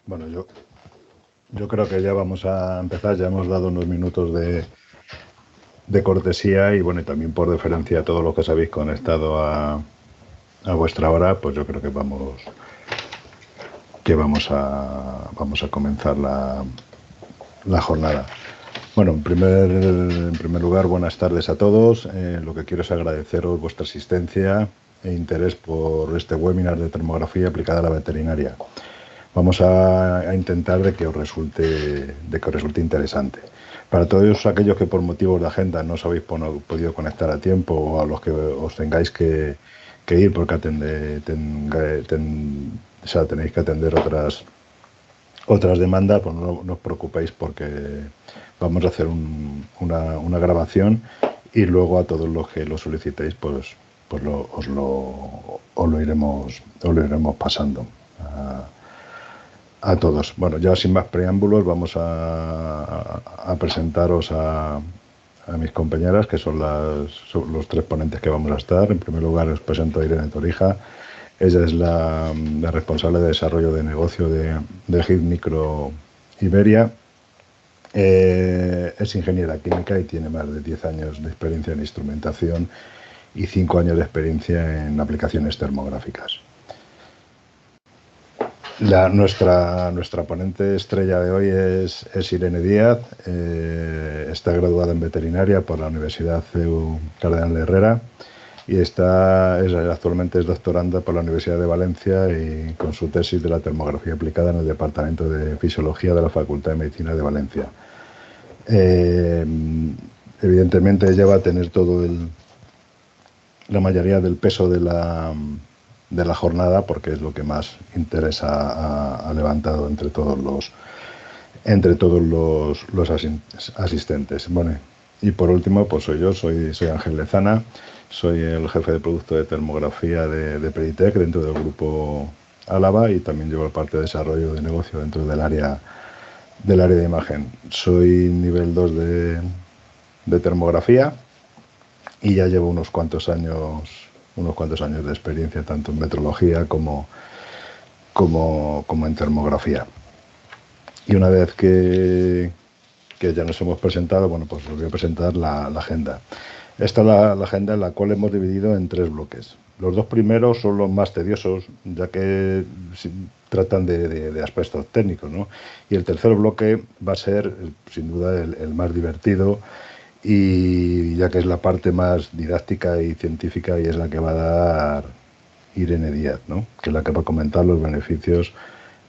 Bueno, yo creo que ya vamos a empezar, ya hemos dado unos minutos de cortesía y bueno, y también por deferencia a todos los que os habéis conectado a vuestra hora, pues yo creo que vamos a comenzar la jornada. Bueno, en primer lugar, buenas tardes a todos. Lo que quiero es agradeceros vuestra asistencia e interés por este webinar de termografía aplicada a la veterinaria. Vamos a intentar de que os resulte interesante. Para todos aquellos que por motivos de agenda no os habéis podido conectar a tiempo o a los que os tengáis que ir porque tenéis que atender otras demandas, pues no os preocupéis porque vamos a hacer una grabación y luego a todos los que lo solicitéis os lo iremos pasando a todos. Bueno, ya sin más preámbulos vamos a presentaros a mis compañeras, que son los tres ponentes que vamos a estar. En primer lugar os presento a Irene Torija. Ella es la responsable de desarrollo de negocio de HIT Micro Iberia. Es ingeniera química y tiene más de 10 años de experiencia en instrumentación y 5 años de experiencia en aplicaciones termográficas. Nuestra ponente estrella de hoy es Irene Díaz. Está graduada en veterinaria por la Universidad CEU Cardenal Herrera y actualmente es doctoranda por la Universidad de Valencia y con su tesis de la termografía aplicada en el Departamento de Fisiología de la Facultad de Medicina de Valencia. Evidentemente ella va a tener la mayoría del peso de la jornada porque es lo que más interés ha levantado entre todos los asistentes. Bueno, y por último, pues soy Ángel Lezana, soy el jefe de producto de termografía de Preditec dentro del grupo Álava y también llevo la parte de desarrollo de negocio dentro del área de imagen. Soy nivel 2 de termografía y ya llevo unos cuantos años de experiencia tanto en metrología como en termografía. Y una vez que ya nos hemos presentado, bueno, pues os voy a presentar la agenda. Esta es la agenda en la cual hemos dividido en 3 bloques. Los 2 primeros son los más tediosos, ya que tratan de aspectos técnicos, ¿no? Y el tercer bloque va a ser, sin duda, el más divertido, y ya que es la parte más didáctica y científica y es la que va a dar Irene Díaz, ¿no? Que es la que va a comentar los beneficios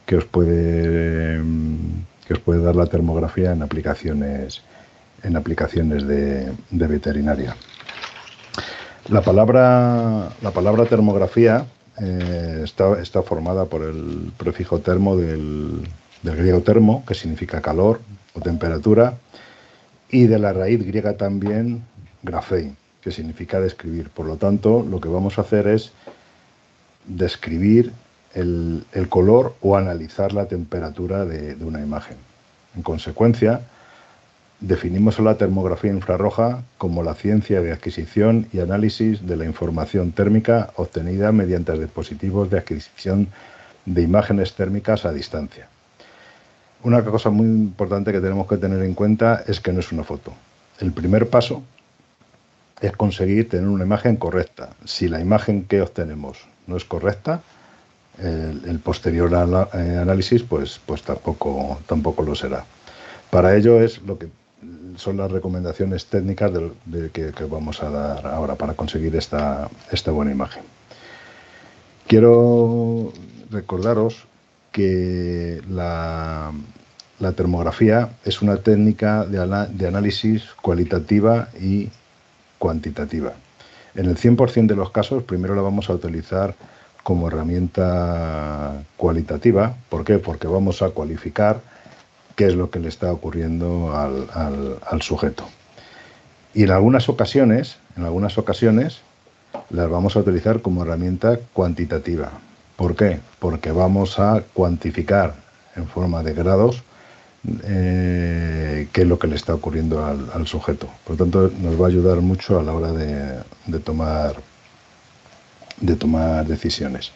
que os puede dar la termografía en aplicaciones de veterinaria. La palabra termografía está formada por el prefijo termo del griego termo, que significa calor o temperatura, y de la raíz griega también grafein, que significa describir. Por lo tanto, lo que vamos a hacer es describir el color o analizar la temperatura de una imagen. En consecuencia, definimos a la termografía infrarroja como la ciencia de adquisición y análisis de la información térmica obtenida mediante dispositivos de adquisición de imágenes térmicas a distancia. Una cosa muy importante que tenemos que tener en cuenta es que no es una foto. El primer paso es conseguir tener una imagen correcta. Si la imagen que obtenemos no es correcta, el posterior análisis pues tampoco lo será. Para ello son las recomendaciones técnicas que vamos a dar ahora para conseguir esta buena imagen. Quiero recordaros que la termografía es una técnica de análisis cualitativa y cuantitativa. En el 100% de los casos, primero la vamos a utilizar como herramienta cualitativa. ¿Por qué? Porque vamos a cualificar qué es lo que le está ocurriendo al sujeto. Y en algunas ocasiones las vamos a utilizar como herramienta cuantitativa. ¿Por qué? Porque vamos a cuantificar en forma de grados qué es lo que le está ocurriendo al sujeto. Por lo tanto, nos va a ayudar mucho a la hora de tomar decisiones.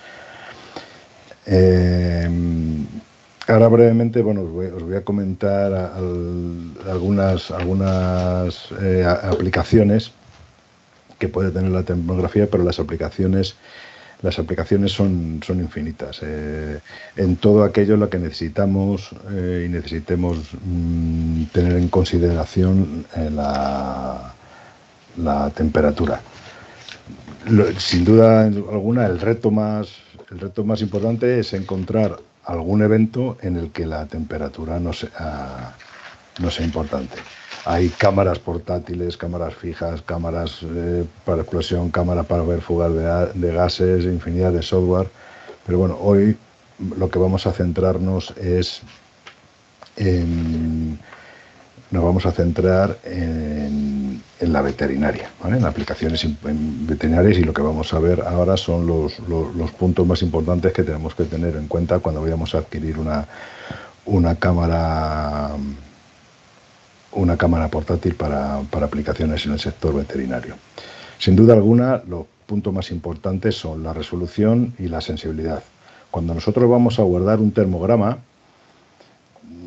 Ahora brevemente, bueno, os voy a comentar algunas aplicaciones que puede tener la termografía, pero las aplicaciones son infinitas. En todo aquello en lo que necesitamos y necesitemos tener en consideración la temperatura. Sin duda alguna, el reto más importante es encontrar algún evento en el que la temperatura no sea importante. Hay cámaras portátiles, cámaras fijas, cámaras para explosión, cámaras para ver fugas de gases, infinidad de software. Pero bueno, hoy lo que vamos a centrarnos es nos vamos a centrar en la veterinaria, ¿vale? En aplicaciones veterinarias, y lo que vamos a ver ahora son los puntos más importantes que tenemos que tener en cuenta cuando vayamos a adquirir una cámara portátil para aplicaciones en el sector veterinario. Sin duda alguna, los puntos más importantes son la resolución y la sensibilidad. Cuando nosotros vamos a guardar un termograma,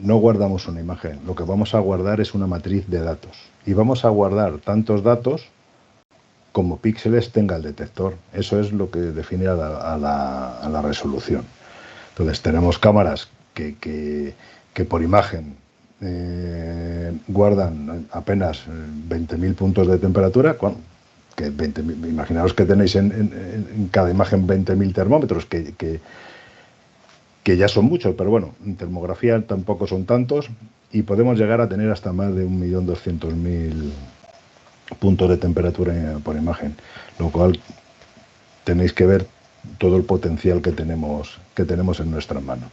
no guardamos una imagen, lo que vamos a guardar es una matriz de datos. Y vamos a guardar tantos datos como píxeles tenga el detector. Eso es lo que define a la resolución. Entonces, tenemos cámaras que por imagen guardan apenas 20.000 puntos de temperatura, que imaginaos que tenéis en cada imagen 20.000 termómetros, que ya son muchos, pero bueno, en termografía tampoco son tantos, y podemos llegar a tener hasta más de 1.200.000 puntos de temperatura por imagen, lo cual tenéis que ver todo el potencial que tenemos en nuestras manos.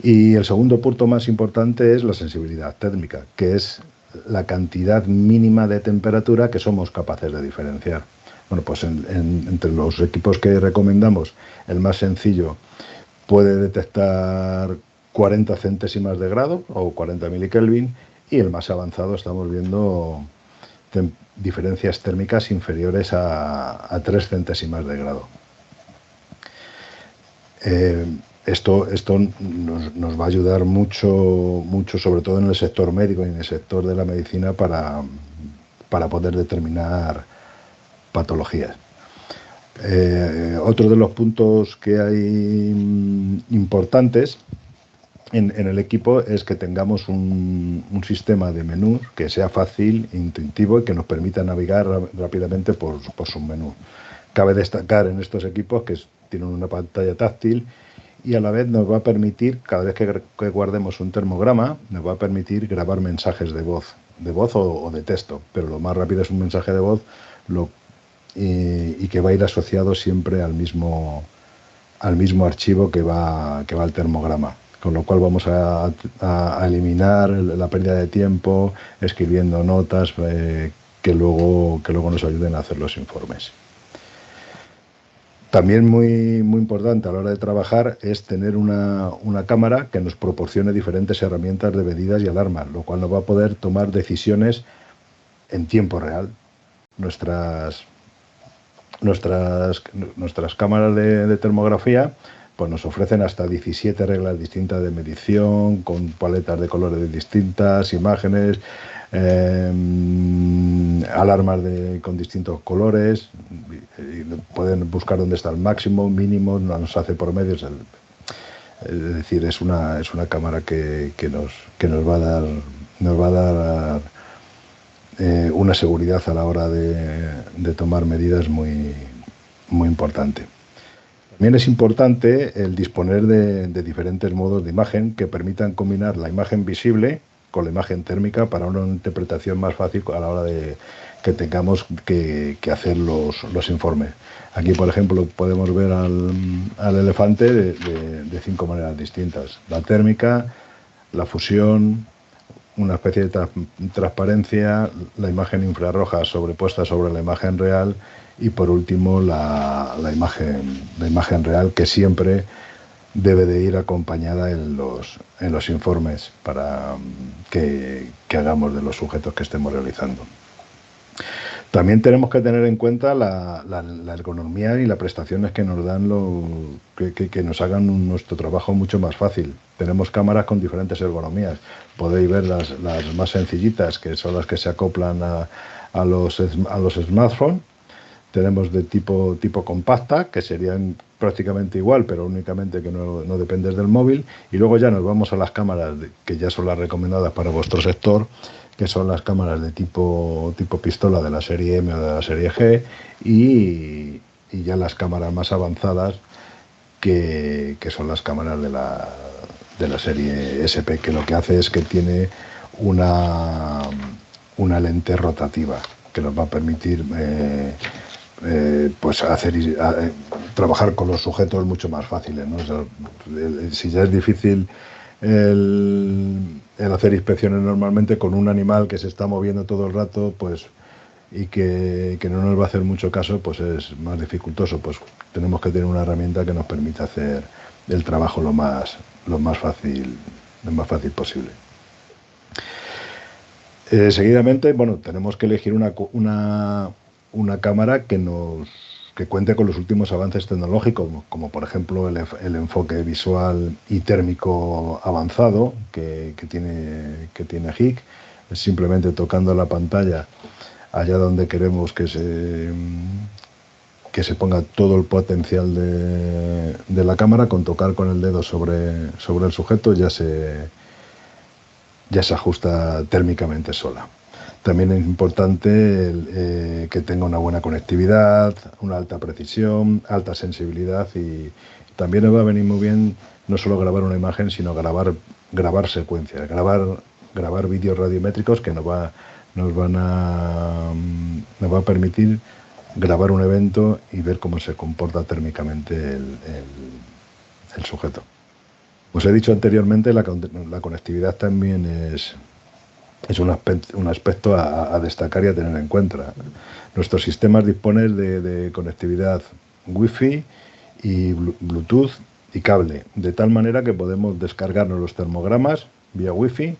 Y el segundo punto más importante es la sensibilidad térmica, que es la cantidad mínima de temperatura que somos capaces de diferenciar. Bueno, pues entre los equipos que recomendamos, el más sencillo puede detectar 40 centésimas de grado o 40 milikelvin, y el más avanzado estamos viendo diferencias térmicas inferiores a 3 centésimas de grado. Esto nos va a ayudar mucho, sobre todo en el sector médico y en el sector de la medicina, para poder determinar patologías. Otro de los puntos que hay importantes en el equipo es que tengamos un sistema de menús que sea fácil, intuitivo y que nos permita navegar rápidamente por su menú. Cabe destacar en estos equipos que tienen una pantalla táctil, y a la vez nos va a permitir, cada vez que guardemos un termograma, nos va a permitir grabar mensajes de voz o de texto, pero lo más rápido es un mensaje de voz, y que va a ir asociado siempre al mismo archivo que va al termograma, con lo cual vamos a eliminar la pérdida de tiempo escribiendo notas que luego nos ayuden a hacer los informes. También muy importante a la hora de trabajar es tener una cámara que nos proporcione diferentes herramientas de medidas y alarmas, lo cual nos va a poder tomar decisiones en tiempo real. Nuestras cámaras de termografía pues nos ofrecen hasta 17 reglas distintas de medición, con paletas de colores distintas, imágenes, alarmas con distintos colores, y pueden buscar dónde está el máximo, mínimo, nos hace por medios. Es decir, es una cámara que nos va a dar una seguridad a la hora de tomar medidas muy importante. También es importante el disponer de diferentes modos de imagen que permitan combinar la imagen visible con la imagen térmica para una interpretación más fácil a la hora de que tengamos que hacer los informes. Aquí, por ejemplo, podemos ver al elefante de 5 maneras distintas: la térmica, la fusión, una especie de transparencia, la imagen infrarroja sobrepuesta sobre la imagen real, y por último la imagen real, que siempre debe de ir acompañada en los informes para que hagamos de los sujetos que estemos realizando. También tenemos que tener en cuenta la ergonomía y las prestaciones que nos dan, que nos hagan nuestro trabajo mucho más fácil. Tenemos cámaras con diferentes ergonomías. Podéis ver las más sencillitas, que son las que se acoplan a los smartphones. Tenemos de tipo compacta, que serían prácticamente igual, pero únicamente que no dependes del móvil. Y luego ya nos vamos a las cámaras que ya son las recomendadas para vuestro sector, que son las cámaras de tipo pistola de la serie M o de la serie G, y ya las cámaras más avanzadas, que son las cámaras de la serie SP, que lo que hace es que tiene una lente rotativa que nos va a permitir pues trabajar con los sujetos mucho más fáciles, ¿no? O sea, si ya es difícil el hacer inspecciones normalmente con un animal que se está moviendo todo el rato, pues, y que no nos va a hacer mucho caso, pues es más dificultoso. Pues tenemos que tener una herramienta que nos permita hacer el trabajo lo más fácil posible. Seguidamente, bueno, tenemos que elegir una cámara que cuente con los últimos avances tecnológicos, como por ejemplo el enfoque visual y térmico avanzado que tiene HIC. Simplemente tocando la pantalla allá donde queremos que se ponga todo el potencial de la cámara, con tocar con el dedo sobre el sujeto ya se ajusta térmicamente sola. También es importante que tenga una buena conectividad, una alta precisión, alta sensibilidad, y también nos va a venir muy bien no solo grabar una imagen, sino grabar secuencias, grabar vídeos radiométricos que nos va a permitir grabar un evento y ver cómo se comporta térmicamente el sujeto. Os he dicho anteriormente, la conectividad también es un aspecto a destacar y a tener en cuenta. Nuestros sistemas disponen de conectividad Wi-Fi y Bluetooth y cable, de tal manera que podemos descargarnos los termogramas vía Wi-Fi,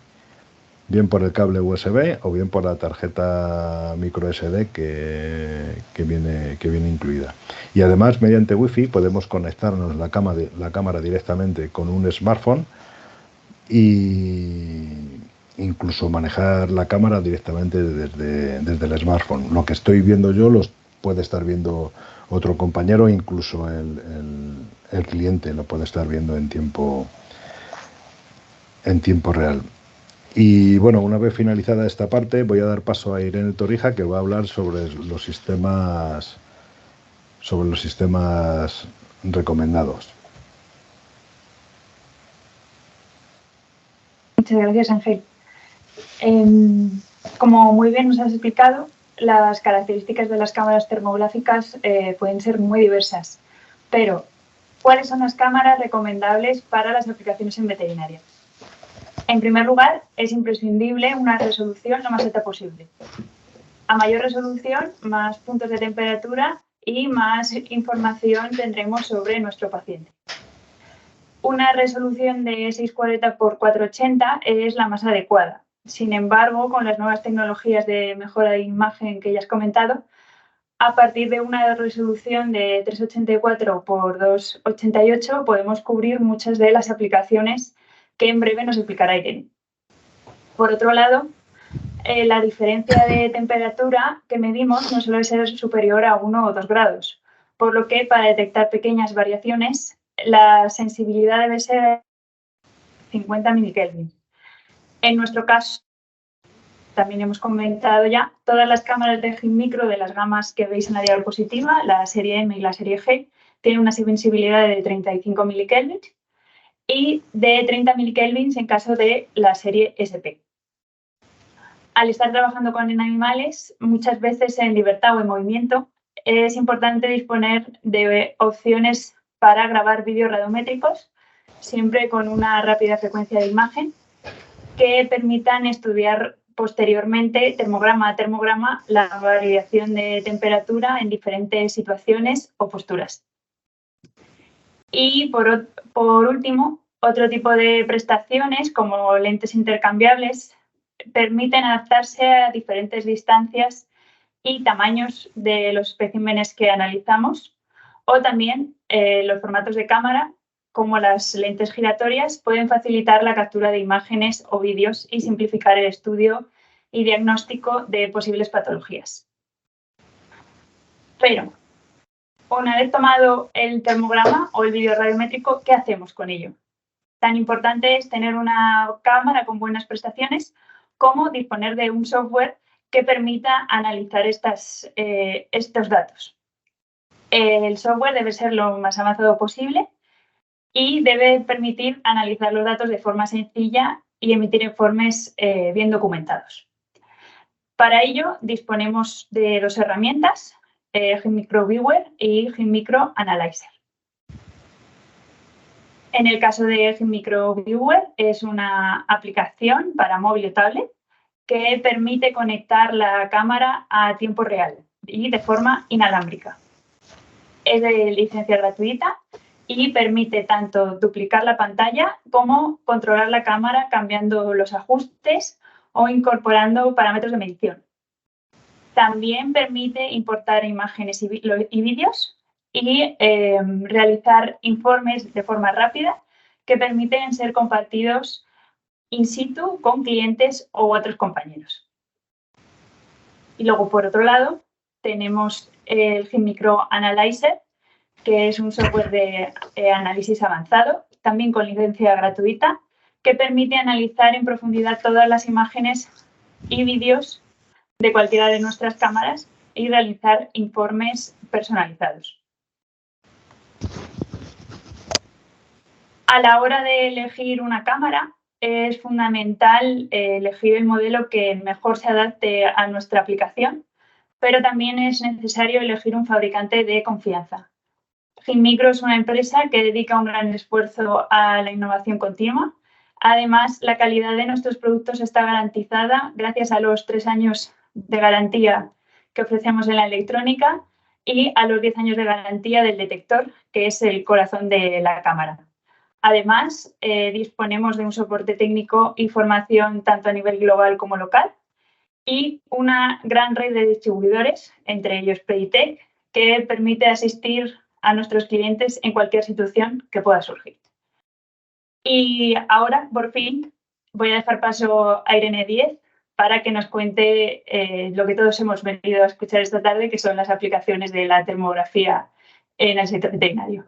bien por el cable USB o bien por la tarjeta micro SD que viene incluida. Y además, mediante Wi-Fi podemos conectarnos la cámara directamente con un smartphone y incluso manejar la cámara directamente desde el smartphone. Lo que estoy viendo yo los puede estar viendo otro compañero, incluso el cliente lo puede estar viendo en tiempo real. Y bueno, una vez finalizada esta parte, voy a dar paso a Irene Torrija, que va a hablar sobre los sistemas recomendados. Muchas gracias, Ángel. Como muy bien nos has explicado, las características de las cámaras termográficas pueden ser muy diversas, pero ¿cuáles son las cámaras recomendables para las aplicaciones en veterinaria? En primer lugar, es imprescindible una resolución lo más alta posible. A mayor resolución, más puntos de temperatura y más información tendremos sobre nuestro paciente. Una resolución de 640 x 480 es la más adecuada. Sin embargo, con las nuevas tecnologías de mejora de imagen que ya has comentado, a partir de una resolución de 384 x 288 podemos cubrir muchas de las aplicaciones que en breve nos explicará Irene. Por otro lado, la diferencia de temperatura que medimos no suele ser superior a 1 o 2 grados, por lo que para detectar pequeñas variaciones, la sensibilidad debe ser 50 milikelvin. En nuestro caso, también hemos comentado ya, todas las cámaras de HIC micro de las gamas que veis en la diapositiva, la serie M y la serie G, tienen una sensibilidad de 35 milikelvin y de 30 milikelvin en caso de la serie SP. Al estar trabajando con animales, muchas veces en libertad o en movimiento, es importante disponer de opciones para grabar vídeos radiométricos, siempre con una rápida frecuencia de imagen, que permitan estudiar posteriormente, termograma a termograma, la variación de temperatura en diferentes situaciones o posturas. Y por último, otro tipo de prestaciones, como lentes intercambiables, permiten adaptarse a diferentes distancias y tamaños de los especímenes que analizamos, o también los formatos de cámara, como las lentes giratorias, pueden facilitar la captura de imágenes o vídeos y simplificar el estudio y diagnóstico de posibles patologías. Pero, una vez tomado el termograma o el vídeo radiométrico, ¿qué hacemos con ello? Tan importante es tener una cámara con buenas prestaciones como disponer de un software que permita analizar estos datos. El software debe ser lo más avanzado posible y debe permitir analizar los datos de forma sencilla y emitir informes bien documentados. Para ello disponemos de dos herramientas, GeoMicro Viewer y GeoMicro Analyzer. En el caso de GeoMicro Viewer es una aplicación para móvil o tablet que permite conectar la cámara a tiempo real y de forma inalámbrica. Es de licencia gratuita y permite tanto duplicar la pantalla como controlar la cámara cambiando los ajustes o incorporando parámetros de medición. También permite importar imágenes y vídeos y realizar informes de forma rápida que permiten ser compartidos in situ con clientes u otros compañeros. Y luego, por otro lado, tenemos el GeoMicro Analyzer, que es un software de análisis avanzado, también con licencia gratuita, que permite analizar en profundidad todas las imágenes y vídeos de cualquiera de nuestras cámaras y realizar informes personalizados. A la hora de elegir una cámara, es fundamental elegir el modelo que mejor se adapte a nuestra aplicación, pero también es necesario elegir un fabricante de confianza. GeoMicro es una empresa que dedica un gran esfuerzo a la innovación continua. Además, la calidad de nuestros productos está garantizada gracias a los 3 años de garantía que ofrecemos en la electrónica y a los 10 años de garantía del detector, que es el corazón de la cámara. Además, disponemos de un soporte técnico y formación tanto a nivel global como local y una gran red de distribuidores, entre ellos Playtech, que permite asistir a nuestros clientes en cualquier situación que pueda surgir. Y ahora, por fin, voy a dejar paso a Irene Díez para que nos cuente lo que todos hemos venido a escuchar esta tarde, que son las aplicaciones de la termografía en el sector veterinario.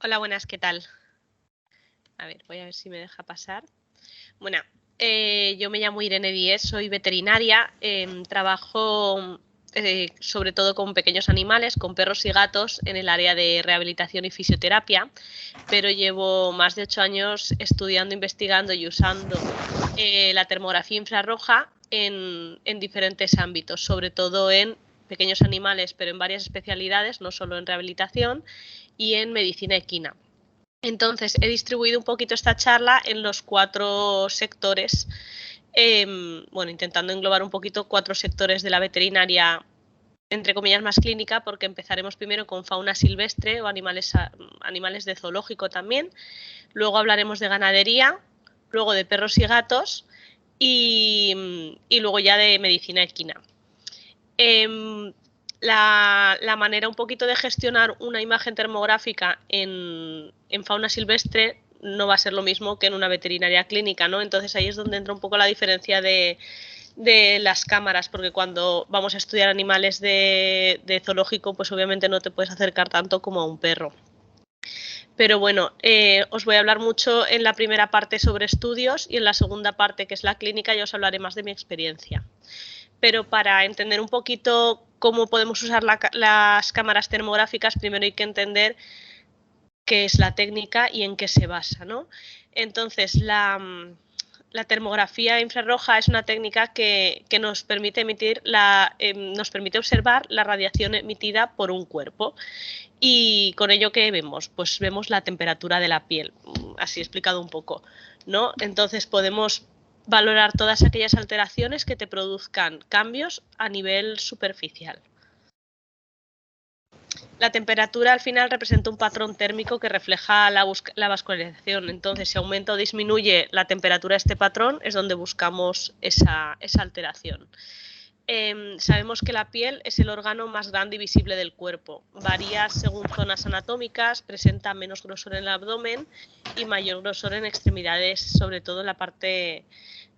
Hola, buenas, ¿qué tal? A ver, voy a ver si me deja pasar. Bueno, yo me llamo Irene Díez, soy veterinaria, trabajo sobre todo con pequeños animales, con perros y gatos en el área de rehabilitación y fisioterapia, pero llevo más de 8 años estudiando, investigando y usando la termografía infrarroja en diferentes ámbitos, sobre todo en pequeños animales, pero en varias especialidades, no solo en rehabilitación y en medicina equina. Entonces, he distribuido un poquito esta charla en los 4 sectores, bueno, intentando englobar un poquito 4 sectores de la veterinaria, entre comillas, más clínica, porque empezaremos primero con fauna silvestre o animales de zoológico también, luego hablaremos de ganadería, luego de perros y gatos y luego ya de medicina equina. La manera un poquito de gestionar una imagen termográfica en fauna silvestre no va a ser lo mismo que en una veterinaria clínica, ¿no? Entonces ahí es donde entra un poco la diferencia de las cámaras, porque cuando vamos a estudiar animales de zoológico, pues obviamente no te puedes acercar tanto como a un perro. Pero bueno, os voy a hablar mucho en la primera parte sobre estudios y en la segunda parte, que es la clínica, ya os hablaré más de mi experiencia. Pero para entender un poquito cómo podemos usar las cámaras termográficas, primero hay que entender qué es la técnica y en qué se basa, ¿no? Entonces, la termografía infrarroja es una técnica que nos permite observar la radiación emitida por un cuerpo. Y con ello, ¿qué vemos? Pues vemos la temperatura de la piel, así explicado un poco, ¿no? Entonces podemos valorar todas aquellas alteraciones que te produzcan cambios a nivel superficial. La temperatura al final representa un patrón térmico que refleja la vascularización. Entonces, si aumenta o disminuye la temperatura de este patrón, es donde buscamos esa alteración. Sabemos que la piel es el órgano más grande y visible del cuerpo. Varía según zonas anatómicas, presenta menos grosor en el abdomen y mayor grosor en extremidades, sobre todo en la parte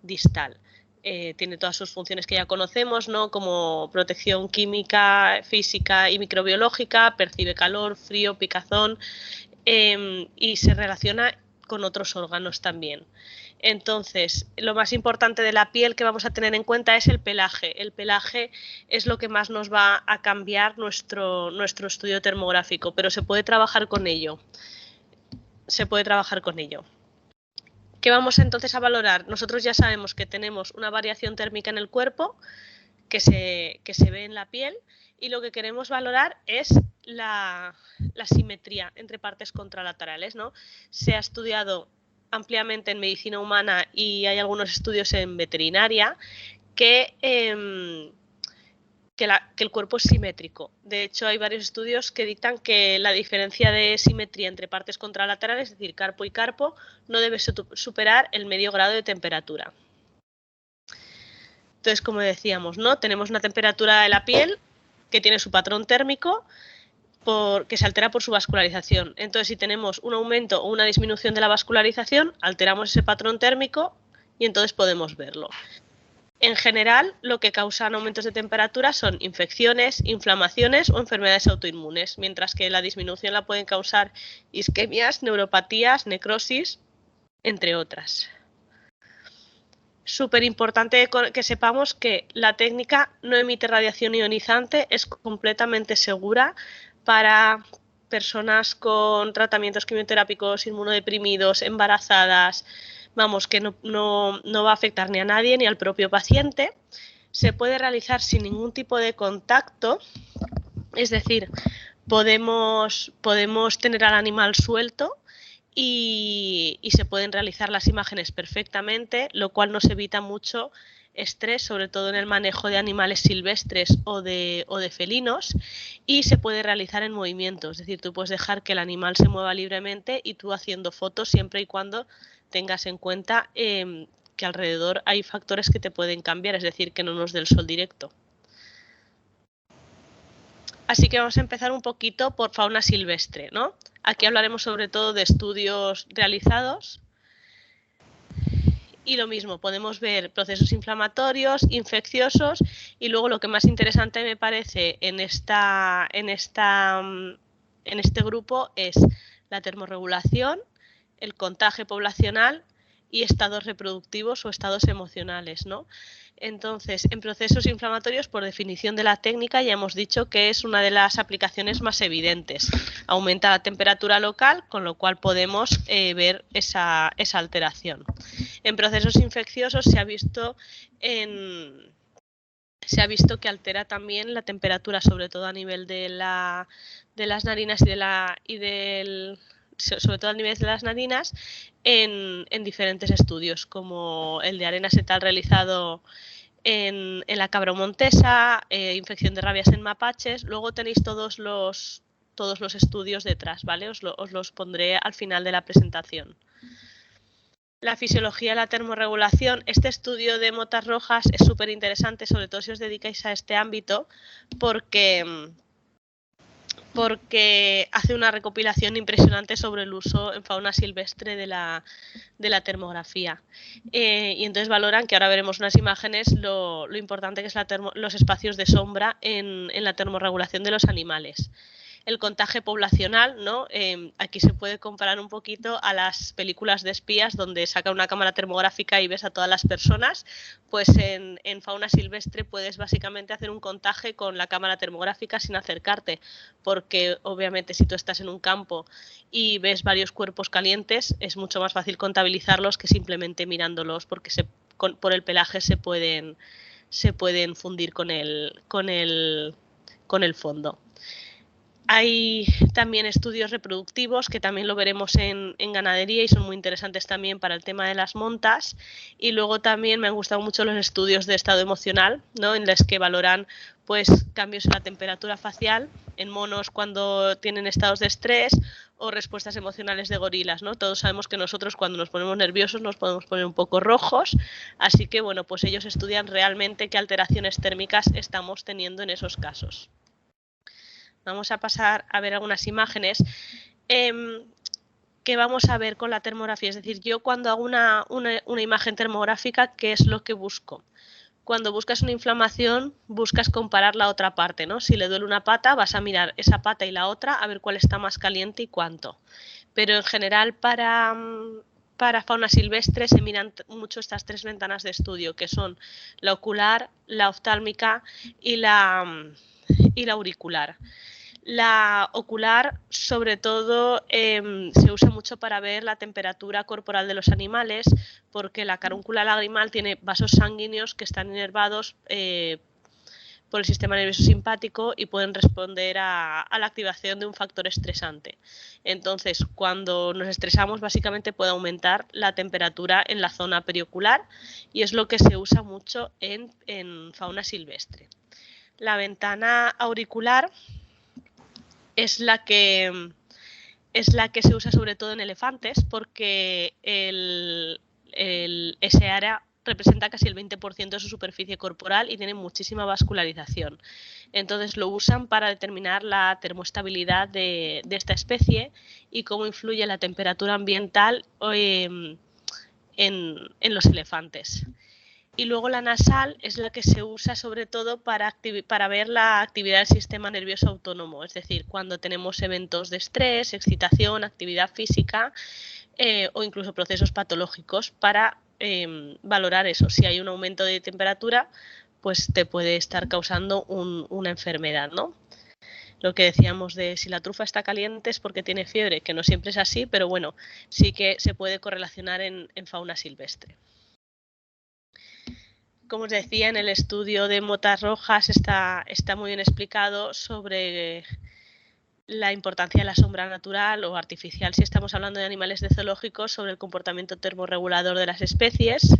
distal. Tiene todas sus funciones que ya conocemos, ¿no? Como protección química, física y microbiológica, percibe calor, frío, picazón y se relaciona con otros órganos también. Entonces, lo más importante de la piel que vamos a tener en cuenta es el pelaje. El pelaje es lo que más nos va a cambiar nuestro estudio termográfico, pero se puede trabajar con ello. ¿Qué vamos entonces a valorar? Nosotros ya sabemos que tenemos una variación térmica en el cuerpo que se ve en la piel y lo que queremos valorar es la simetría entre partes contralaterales, ¿no? Se ha estudiado ampliamente en medicina humana y hay algunos estudios en veterinaria que el cuerpo es simétrico. De hecho, hay varios estudios que dictan que la diferencia de simetría entre partes contralaterales, es decir, carpo y carpo, no debe superar el medio grado de temperatura. Entonces, como decíamos, ¿no? Tenemos una temperatura de la piel que tiene su patrón térmico que se altera por su vascularización. Entonces, si tenemos un aumento o una disminución de la vascularización, alteramos ese patrón térmico y entonces podemos verlo. En general, lo que causan aumentos de temperatura son infecciones, inflamaciones o enfermedades autoinmunes, mientras que la disminución la pueden causar isquemias, neuropatías, necrosis, entre otras. Súper importante que sepamos que la técnica no emite radiación ionizante, es completamente segura para personas con tratamientos quimioterápicos, inmunodeprimidos, embarazadas, vamos, que no va a afectar ni a nadie ni al propio paciente. Se puede realizar sin ningún tipo de contacto, es decir, podemos tener al animal suelto y se pueden realizar las imágenes perfectamente, lo cual nos evita mucho estrés, sobre todo en el manejo de animales silvestres o de felinos, y se puede realizar en movimiento, es decir, tú puedes dejar que el animal se mueva libremente y tú haciendo fotos siempre y cuando tengas en cuenta que alrededor hay factores que te pueden cambiar, es decir, que no nos dé el sol directo. Así que vamos a empezar un poquito por fauna silvestre, ¿no? Aquí hablaremos sobre todo de estudios realizados. Y lo mismo, podemos ver procesos inflamatorios, infecciosos y luego lo que más interesante me parece en este grupo es la termorregulación, el contagio poblacional y estados reproductivos o estados emocionales, ¿no? Entonces, en procesos inflamatorios, por definición de la técnica, ya hemos dicho que es una de las aplicaciones más evidentes. Aumenta la temperatura local, con lo cual podemos ver esa alteración. En procesos infecciosos se ha visto que altera también la temperatura, sobre todo a nivel de las narinas sobre todo a nivel de las narinas, en diferentes estudios, como el de arena setal realizado en la cabra montesa, infección de rabias en mapaches. Luego tenéis todos los estudios detrás, ¿vale? Os los pondré al final de la presentación. La fisiología de la termorregulación. Este estudio de motas rojas es súper interesante, sobre todo si os dedicáis a este ámbito, porque hace una recopilación impresionante sobre el uso en fauna silvestre de la termografía. Y entonces valoran, que ahora veremos unas imágenes, lo importante que es los espacios de sombra en la termorregulación de los animales. El contagio poblacional, ¿no? Aquí se puede comparar un poquito a las películas de espías donde sacan una cámara termográfica y ves a todas las personas. Pues en fauna silvestre puedes básicamente hacer un contagio con la cámara termográfica sin acercarte, porque obviamente si tú estás en un campo y ves varios cuerpos calientes es mucho más fácil contabilizarlos que simplemente mirándolos, porque por el pelaje se pueden fundir con el fondo. Hay también estudios reproductivos que también lo veremos en ganadería y son muy interesantes también para el tema de las montas. Y luego también me han gustado mucho los estudios de estado emocional, ¿no? En los que valoran pues cambios en la temperatura facial en monos cuando tienen estados de estrés o respuestas emocionales de gorilas, ¿no? Todos sabemos que nosotros cuando nos ponemos nerviosos nos podemos poner un poco rojos, así que bueno, pues ellos estudian realmente qué alteraciones térmicas estamos teniendo en esos casos. Vamos a pasar a ver algunas imágenes que vamos a ver con la termografía. Es decir, yo cuando hago una imagen termográfica, ¿qué es lo que busco? Cuando buscas una inflamación, buscas comparar la otra parte, ¿no? Si le duele una pata, vas a mirar esa pata y la otra a ver cuál está más caliente y cuánto. Pero en general para fauna silvestre se miran mucho estas tres ventanas de estudio, que son la ocular, la oftálmica y la auricular. La ocular, sobre todo, se usa mucho para ver la temperatura corporal de los animales, porque la carúncula lagrimal tiene vasos sanguíneos que están inervados por el sistema nervioso simpático y pueden responder a la activación de un factor estresante. Entonces, cuando nos estresamos, básicamente puede aumentar la temperatura en la zona periocular y es lo que se usa mucho en fauna silvestre. La ventana auricular es la que se usa sobre todo en elefantes porque ese área representa casi el 20% de su superficie corporal y tiene muchísima vascularización. Entonces lo usan para determinar la termoestabilidad de esta especie y cómo influye la temperatura ambiental en los elefantes. Y luego la nasal es la que se usa sobre todo para ver la actividad del sistema nervioso autónomo, es decir, cuando tenemos eventos de estrés, excitación, actividad física o incluso procesos patológicos para valorar eso. Si hay un aumento de temperatura, pues te puede estar causando una enfermedad, ¿no? Lo que decíamos de si la trufa está caliente es porque tiene fiebre, que no siempre es así, pero bueno, sí que se puede correlacionar en fauna silvestre. Como os decía, en el estudio de motas rojas está muy bien explicado sobre la importancia de la sombra natural o artificial, si estamos hablando de animales de zoológicos, sobre el comportamiento termorregulador de las especies.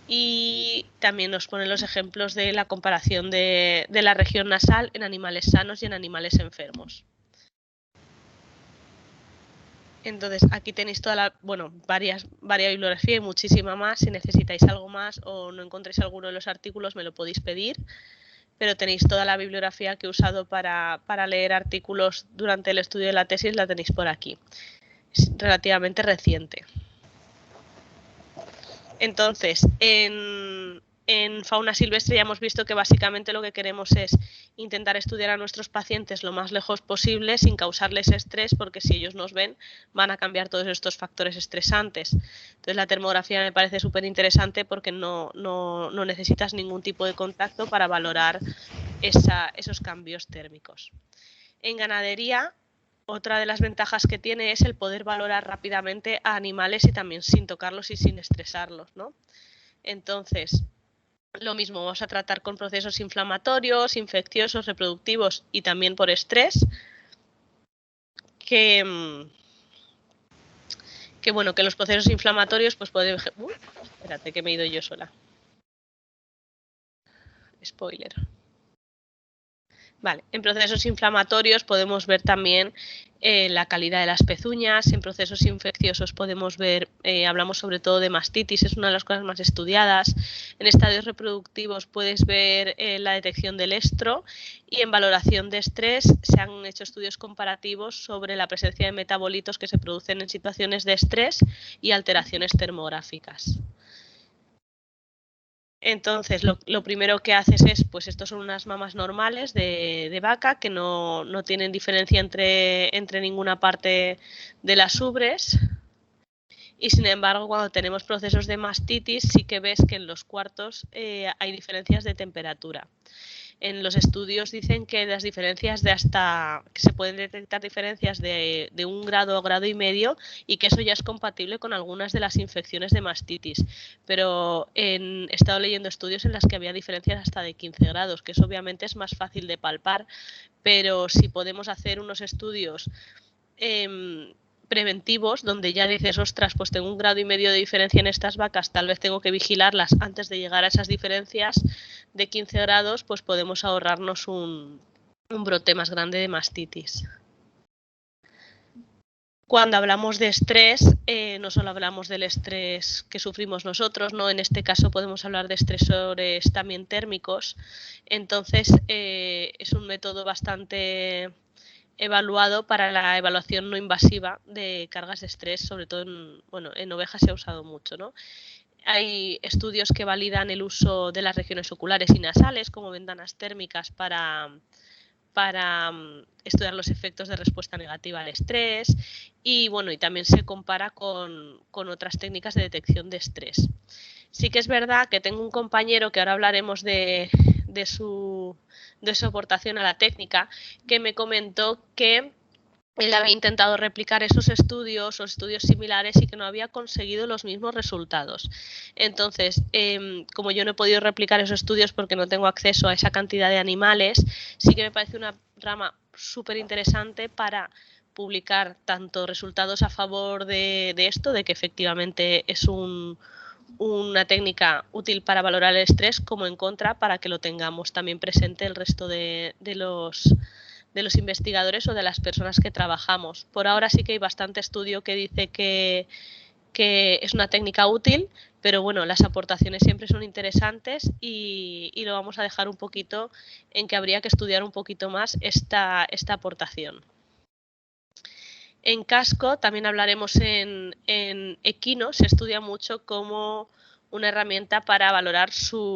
Y también nos ponen los ejemplos de la comparación de la región nasal en animales sanos y en animales enfermos. Entonces, aquí tenéis toda varias bibliografía y muchísima más. Si necesitáis algo más o no encontréis alguno de los artículos, me lo podéis pedir. Pero tenéis toda la bibliografía que he usado para leer artículos durante el estudio de la tesis, la tenéis por aquí. Es relativamente reciente. Entonces, en fauna silvestre ya hemos visto que básicamente lo que queremos es intentar estudiar a nuestros pacientes lo más lejos posible sin causarles estrés, porque si ellos nos ven van a cambiar todos estos factores estresantes. Entonces la termografía me parece súper interesante porque no necesitas ningún tipo de contacto para valorar esos cambios térmicos. En ganadería, otra de las ventajas que tiene es el poder valorar rápidamente a animales y también sin tocarlos y sin estresarlos, ¿no? Entonces, lo mismo, vamos a tratar con procesos inflamatorios, infecciosos, reproductivos y también por estrés, que los procesos inflamatorios pues pueden... espérate que me he ido yo sola. Spoiler. Vale, en procesos inflamatorios podemos ver también la calidad de las pezuñas, en procesos infecciosos podemos ver, hablamos sobre todo de mastitis, es una de las cosas más estudiadas, en estadios reproductivos puedes ver la detección del estro y en valoración de estrés se han hecho estudios comparativos sobre la presencia de metabolitos que se producen en situaciones de estrés y alteraciones termográficas. Entonces, lo primero que haces es, pues estos son unas mamas normales de vaca que no tienen diferencia entre ninguna parte de las ubres. Y sin embargo, cuando tenemos procesos de mastitis, sí que ves que en los cuartos hay diferencias de temperatura. En los estudios dicen que las diferencias que se pueden detectar diferencias de 1 grado o grado y medio, y que eso ya es compatible con algunas de las infecciones de mastitis. Pero he estado leyendo estudios en las que había diferencias hasta de 15 grados, que eso obviamente es más fácil de palpar, pero si podemos hacer unos estudios preventivos, donde ya dices, ostras, pues tengo 1 grado y medio de diferencia en estas vacas, tal vez tengo que vigilarlas antes de llegar a esas diferencias de 15 grados, pues podemos ahorrarnos un brote más grande de mastitis. Cuando hablamos de estrés, no solo hablamos del estrés que sufrimos nosotros, ¿no? En este caso podemos hablar de estresores también térmicos. Entonces, es un método bastante evaluado para la evaluación no invasiva de cargas de estrés, sobre todo en ovejas se ha usado mucho, ¿no? Hay estudios que validan el uso de las regiones oculares y nasales como ventanas térmicas para estudiar los efectos de respuesta negativa al estrés, y bueno, y también se compara con otras técnicas de detección de estrés. Sí que es verdad que tengo un compañero, que ahora hablaremos de su aportación a la técnica, que me comentó que él había intentado replicar esos estudios o estudios similares y que no había conseguido los mismos resultados. Entonces, como yo no he podido replicar esos estudios porque no tengo acceso a esa cantidad de animales, sí que me parece una rama súper interesante para publicar tanto resultados a favor de esto, de que efectivamente es una técnica útil para valorar el estrés, como en contra, para que lo tengamos también presente el resto de los investigadores o de las personas que trabajamos. Por ahora sí que hay bastante estudio que dice que es una técnica útil, pero bueno, las aportaciones siempre son interesantes, y lo vamos a dejar un poquito en que habría que estudiar un poquito más esta aportación. En casco también hablaremos en equino, se estudia mucho como una herramienta para valorar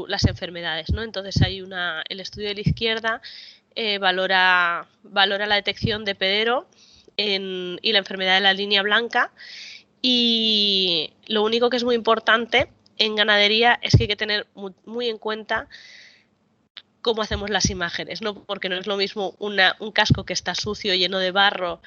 las enfermedades, ¿no? Entonces hay el estudio de la izquierda valora la detección de pedero y la enfermedad de la línea blanca, y lo único que es muy importante en ganadería es que hay que tener muy en cuenta cómo hacemos las imágenes, ¿no? Porque no es lo mismo un casco que está sucio, lleno de barro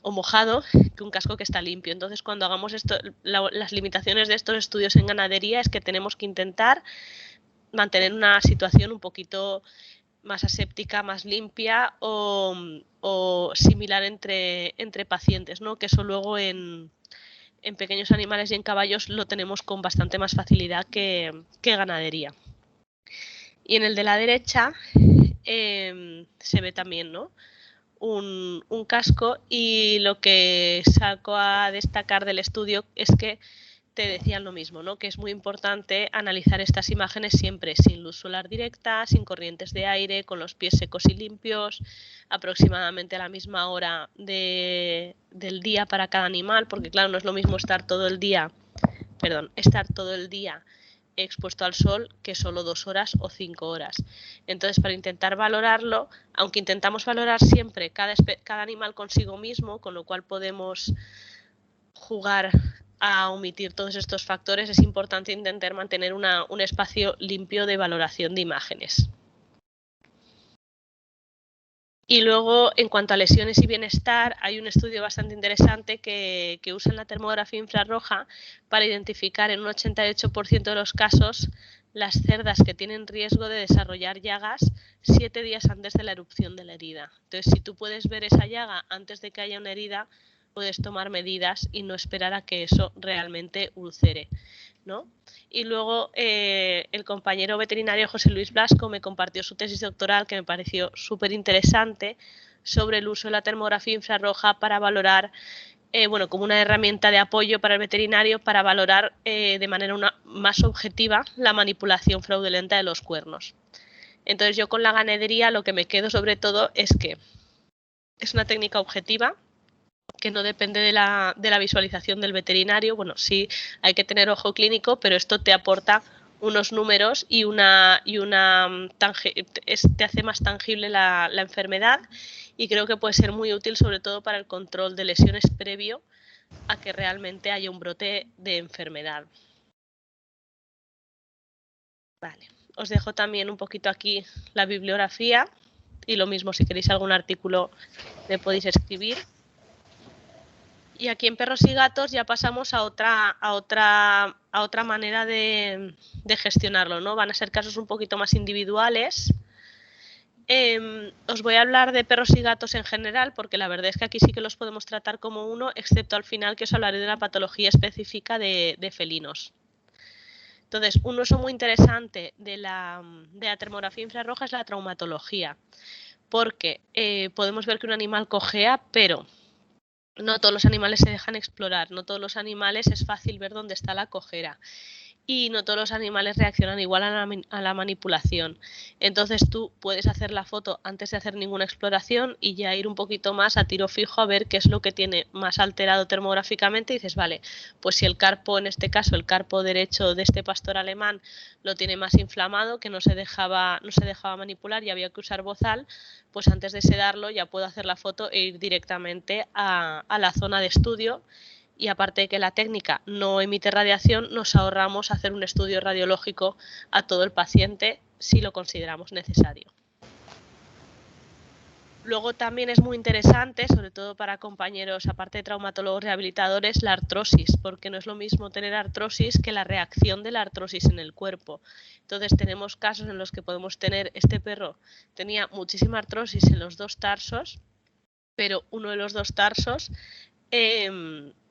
o mojado, que un casco que está limpio. Entonces, cuando hagamos esto, las limitaciones de estos estudios en ganadería es que tenemos que intentar mantener una situación un poquito más aséptica, más limpia o similar entre pacientes, ¿no? Que eso luego en pequeños animales y en caballos lo tenemos con bastante más facilidad que ganadería. Y en el de la derecha se ve también, ¿no?, un casco, y lo que saco a destacar del estudio es que te decían lo mismo, ¿no?, que es muy importante analizar estas imágenes siempre sin luz solar directa, sin corrientes de aire, con los pies secos y limpios, aproximadamente a la misma hora del día para cada animal, porque claro, no es lo mismo estar todo el día expuesto al sol que solo 2 horas o 5 horas. Entonces, para intentar valorarlo, aunque intentamos valorar siempre cada animal consigo mismo, con lo cual podemos jugar a omitir todos estos factores, es importante intentar mantener un espacio limpio de valoración de imágenes. Y luego, en cuanto a lesiones y bienestar, hay un estudio bastante interesante que usa la termografía infrarroja para identificar en un 88% de los casos las cerdas que tienen riesgo de desarrollar llagas 7 días antes de la erupción de la herida. Entonces, si tú puedes ver esa llaga antes de que haya una herida, puedes tomar medidas y no esperar a que eso realmente ulcere, ¿no? Y luego el compañero veterinario José Luis Blasco me compartió su tesis doctoral, que me pareció súper interesante, sobre el uso de la termografía infrarroja para valorar, como una herramienta de apoyo para el veterinario para valorar de manera más objetiva la manipulación fraudulenta de los cuernos. Entonces, yo con la ganadería lo que me quedo sobre todo es que es una técnica objetiva, que no depende de la visualización del veterinario. Bueno, sí hay que tener ojo clínico, pero esto te aporta unos números y te hace más tangible la enfermedad, y creo que puede ser muy útil sobre todo para el control de lesiones previo a que realmente haya un brote de enfermedad. Vale. os dejo también un poquito aquí la bibliografía y lo mismo, si queréis algún artículo me podéis escribir. Y aquí en perros y gatos ya pasamos a otra manera de gestionarlo, ¿no? Van a ser casos un poquito más individuales. Os voy a hablar de perros y gatos en general, porque la verdad es que aquí sí que los podemos tratar como uno, excepto al final que os hablaré de la patología específica de felinos. Entonces, un uso muy interesante de la termografía infrarroja es la traumatología, porque podemos ver que un animal cojea, pero no todos los animales se dejan explorar, no todos los animales es fácil ver dónde está la cojera. Y no todos los animales reaccionan igual a la manipulación. Entonces tú puedes hacer la foto antes de hacer ninguna exploración y ya ir un poquito más a tiro fijo a ver qué es lo que tiene más alterado termográficamente y dices, vale, pues si el carpo, en este caso el carpo derecho de este pastor alemán lo tiene más inflamado, que no se dejaba manipular y había que usar bozal, pues antes de sedarlo ya puedo hacer la foto e ir directamente a la zona de estudio. Y aparte de que la técnica no emite radiación, nos ahorramos hacer un estudio radiológico a todo el paciente si lo consideramos necesario. Luego también es muy interesante, sobre todo para compañeros, aparte de traumatólogos rehabilitadores, la artrosis, porque no es lo mismo tener artrosis que la reacción de la artrosis en el cuerpo. Entonces tenemos casos en los que podemos tener, este perro tenía muchísima artrosis en los dos tarsos, pero uno de los dos tarsos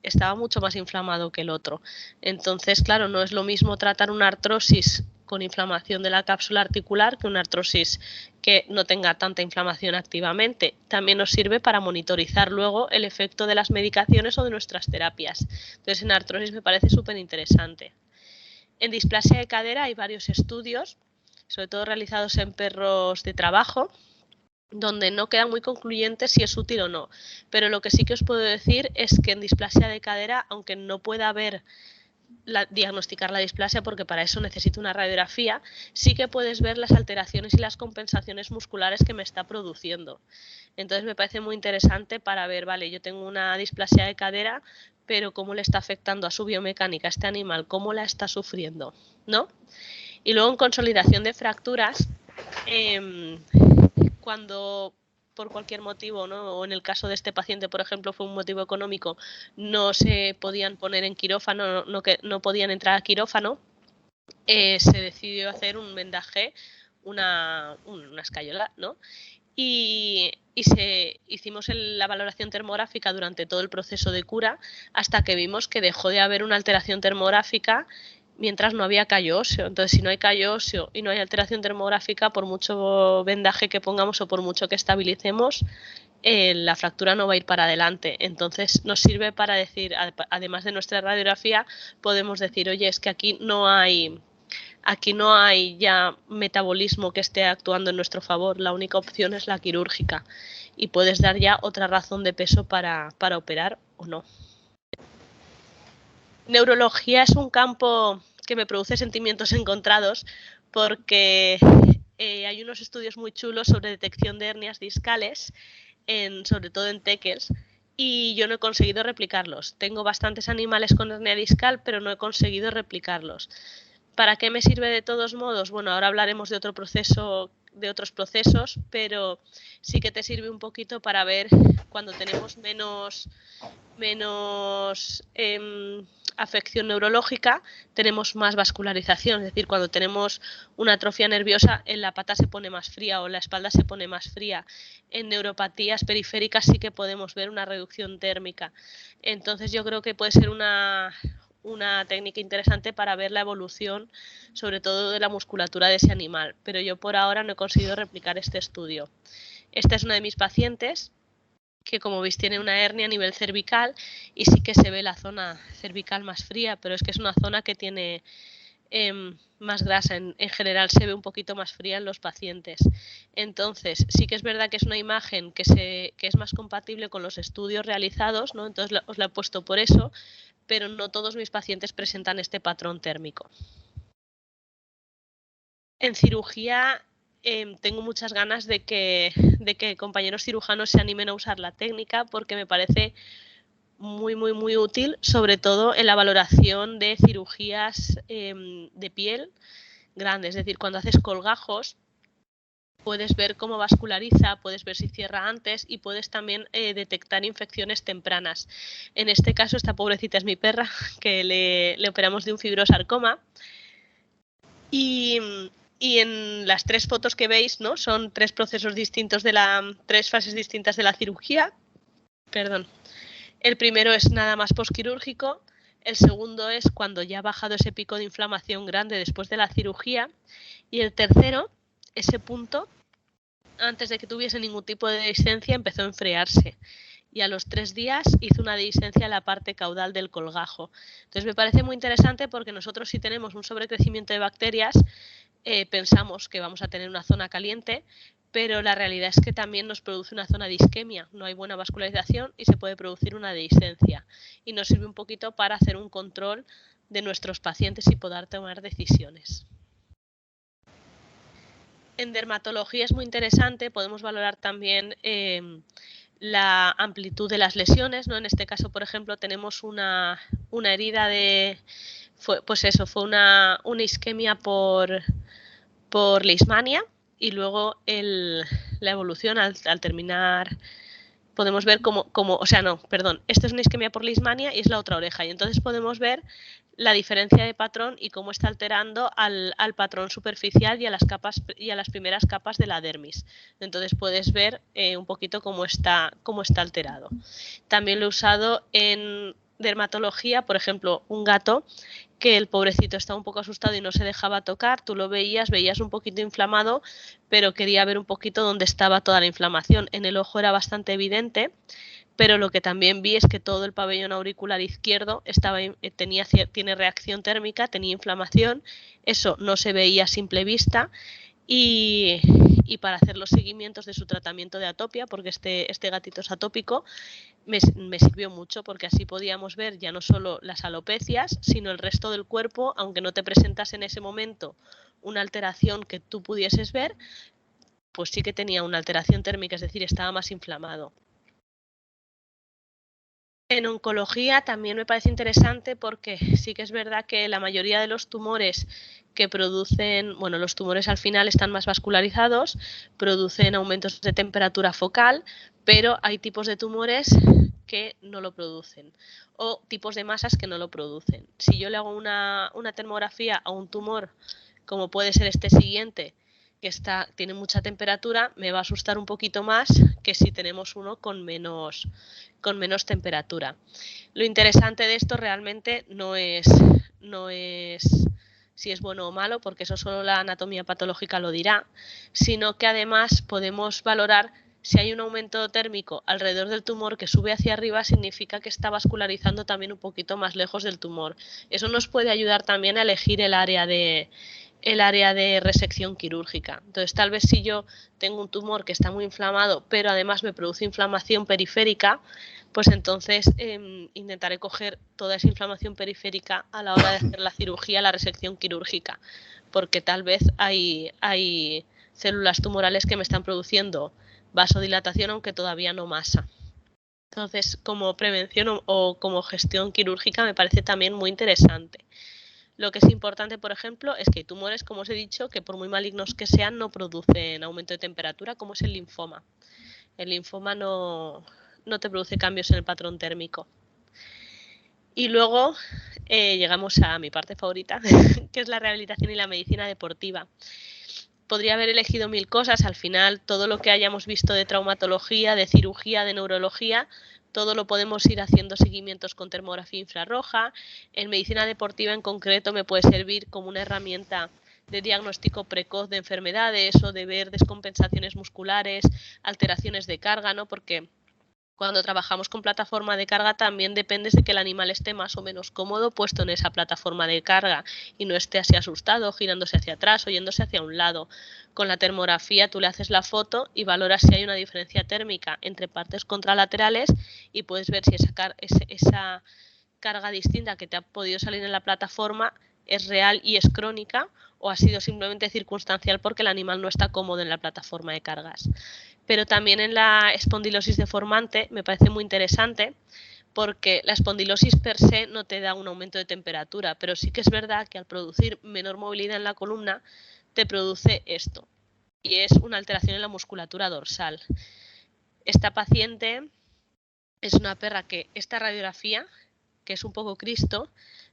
estaba mucho más inflamado que el otro. Entonces, claro, no es lo mismo tratar una artrosis con inflamación de la cápsula articular que una artrosis que no tenga tanta inflamación activamente. También nos sirve para monitorizar luego el efecto de las medicaciones o de nuestras terapias. Entonces, en artrosis me parece súper interesante. En displasia de cadera hay varios estudios, sobre todo realizados en perros de trabajo, donde no queda muy concluyente si es útil o no, pero lo que sí que os puedo decir es que en displasia de cadera, aunque no pueda diagnosticar la displasia porque para eso necesito una radiografía, sí que puedes ver las alteraciones y las compensaciones musculares que me está produciendo. Entonces me parece muy interesante para ver, vale, yo tengo una displasia de cadera, pero cómo le está afectando a su biomecánica este animal, cómo la está sufriendo, ¿no? Y luego en consolidación de fracturas, cuando por cualquier motivo, ¿no? O en el caso de este paciente, por ejemplo, fue un motivo económico, no se podían poner en quirófano, no podían entrar a quirófano, se decidió hacer un vendaje, una escayola, ¿no? Y hicimos la valoración termográfica durante todo el proceso de cura hasta que vimos que dejó de haber una alteración termográfica mientras no había callo óseo. Entonces, si no hay callo óseo y no hay alteración termográfica, por mucho vendaje que pongamos o por mucho que estabilicemos, la fractura no va a ir para adelante. Entonces, nos sirve para decir, además de nuestra radiografía, podemos decir, oye, es que aquí no hay ya metabolismo que esté actuando en nuestro favor, la única opción es la quirúrgica y puedes dar ya otra razón de peso para operar o no. Neurología es un campo que me produce sentimientos encontrados porque hay unos estudios muy chulos sobre detección de hernias discales, sobre todo en teckels, y yo no he conseguido replicarlos. Tengo bastantes animales con hernia discal, pero no he conseguido replicarlos. ¿Para qué me sirve de todos modos? Bueno, ahora hablaremos de otros procesos, pero sí que te sirve un poquito para ver cuando tenemos menos afección neurológica, tenemos más vascularización, es decir, cuando tenemos una atrofia nerviosa, en la pata se pone más fría o la espalda se pone más fría. En neuropatías periféricas sí que podemos ver una reducción térmica. Entonces yo creo que puede ser una técnica interesante para ver la evolución, sobre todo de la musculatura de ese animal, pero yo por ahora no he conseguido replicar este estudio. Esta es una de mis pacientes que, como veis, tiene una hernia a nivel cervical y sí que se ve la zona cervical más fría, pero es que es una zona que tiene más grasa. En general se ve un poquito más fría en los pacientes. Entonces, sí que es verdad que es una imagen que es más compatible con los estudios realizados, ¿no? Entonces os la he puesto por eso, pero no todos mis pacientes presentan este patrón térmico. En cirugía tengo muchas ganas de que compañeros cirujanos se animen a usar la técnica porque me parece muy, muy, muy útil, sobre todo en la valoración de cirugías de piel, grande. Es decir, cuando haces colgajos, puedes ver cómo vasculariza, puedes ver si cierra antes y puedes también detectar infecciones tempranas. En este caso, esta pobrecita es mi perra, que le operamos de un fibrosarcoma. Y en las 3 fotos que veis, ¿no? Son 3 procesos distintos 3 fases distintas de la cirugía. Perdón. El primero es nada más posquirúrgico. El segundo es cuando ya ha bajado ese pico de inflamación grande después de la cirugía. Y el tercero, ese punto, antes de que tuviese ningún tipo de dehiscencia, empezó a enfriarse. Y a los 3 días hizo una dehiscencia en la parte caudal del colgajo. Entonces me parece muy interesante porque nosotros, si tenemos un sobrecrecimiento de bacterias, pensamos que vamos a tener una zona caliente, pero la realidad es que también nos produce una zona de isquemia, no hay buena vascularización y se puede producir una dehiscencia. Y nos sirve un poquito para hacer un control de nuestros pacientes y poder tomar decisiones. En dermatología es muy interesante, podemos valorar también la amplitud de las lesiones, ¿no? En este caso, por ejemplo, tenemos una herida fue una isquemia por leishmania, y luego la evolución al terminar podemos ver esto es una isquemia por leishmania y es la otra oreja, y entonces podemos ver la diferencia de patrón y cómo está alterando al patrón superficial y a las primeras capas de la dermis. Entonces puedes ver un poquito cómo está alterado. También lo he usado en dermatología, por ejemplo, un gato que el pobrecito estaba un poco asustado y no se dejaba tocar, tú lo veías un poquito inflamado, pero quería ver un poquito dónde estaba toda la inflamación. En el ojo era bastante evidente, pero lo que también vi es que todo el pabellón auricular izquierdo tiene reacción térmica, tenía inflamación, eso no se veía a simple vista, y para hacer los seguimientos de su tratamiento de atopia, porque este gatito es atópico, me sirvió mucho, porque así podíamos ver ya no solo las alopecias, sino el resto del cuerpo, aunque no te presentase en ese momento una alteración que tú pudieses ver, pues sí que tenía una alteración térmica, es decir, estaba más inflamado. En oncología también me parece interesante porque sí que es verdad que la mayoría de los tumores que producen, los tumores al final están más vascularizados, producen aumentos de temperatura focal, pero hay tipos de tumores que no lo producen o tipos de masas que no lo producen. Si yo le hago una termografía a un tumor, como puede ser este siguiente, que tiene mucha temperatura, me va a asustar un poquito más que si tenemos uno con menos temperatura. Lo interesante de esto realmente no es si es bueno o malo, porque eso solo la anatomía patológica lo dirá, sino que además podemos valorar si hay un aumento térmico alrededor del tumor que sube hacia arriba, significa que está vascularizando también un poquito más lejos del tumor. Eso nos puede ayudar también a elegir el área de resección quirúrgica. Entonces, tal vez si yo tengo un tumor que está muy inflamado, pero además me produce inflamación periférica, pues entonces intentaré coger toda esa inflamación periférica a la hora de hacer la cirugía, la resección quirúrgica, porque tal vez hay células tumorales que me están produciendo vasodilatación, aunque todavía no masa. Entonces, como prevención o como gestión quirúrgica me parece también muy interesante. Lo que es importante, por ejemplo, es que hay tumores, como os he dicho, que por muy malignos que sean, no producen aumento de temperatura, como es el linfoma. El linfoma no te produce cambios en el patrón térmico. Y luego llegamos a mi parte favorita, que es la rehabilitación y la medicina deportiva. Podría haber elegido 1000 cosas, al final todo lo que hayamos visto de traumatología, de cirugía, de neurología, todo lo podemos ir haciendo seguimientos con termografía infrarroja. En medicina deportiva en concreto me puede servir como una herramienta de diagnóstico precoz de enfermedades o de ver descompensaciones musculares, alteraciones de carga, ¿no? Porque cuando trabajamos con plataforma de carga también depende de que el animal esté más o menos cómodo puesto en esa plataforma de carga y no esté así asustado, girándose hacia atrás o yéndose hacia un lado. Con la termografía tú le haces la foto y valoras si hay una diferencia térmica entre partes contralaterales y puedes ver si esa carga distinta que te ha podido salir en la plataforma es real y es crónica o ha sido simplemente circunstancial porque el animal no está cómodo en la plataforma de cargas. Pero también en la espondilosis deformante me parece muy interesante porque la espondilosis per se no te da un aumento de temperatura, pero sí que es verdad que al producir menor movilidad en la columna te produce esto, y es una alteración en la musculatura dorsal. Esta paciente es una perra que esta radiografía, que es un poco Cristo,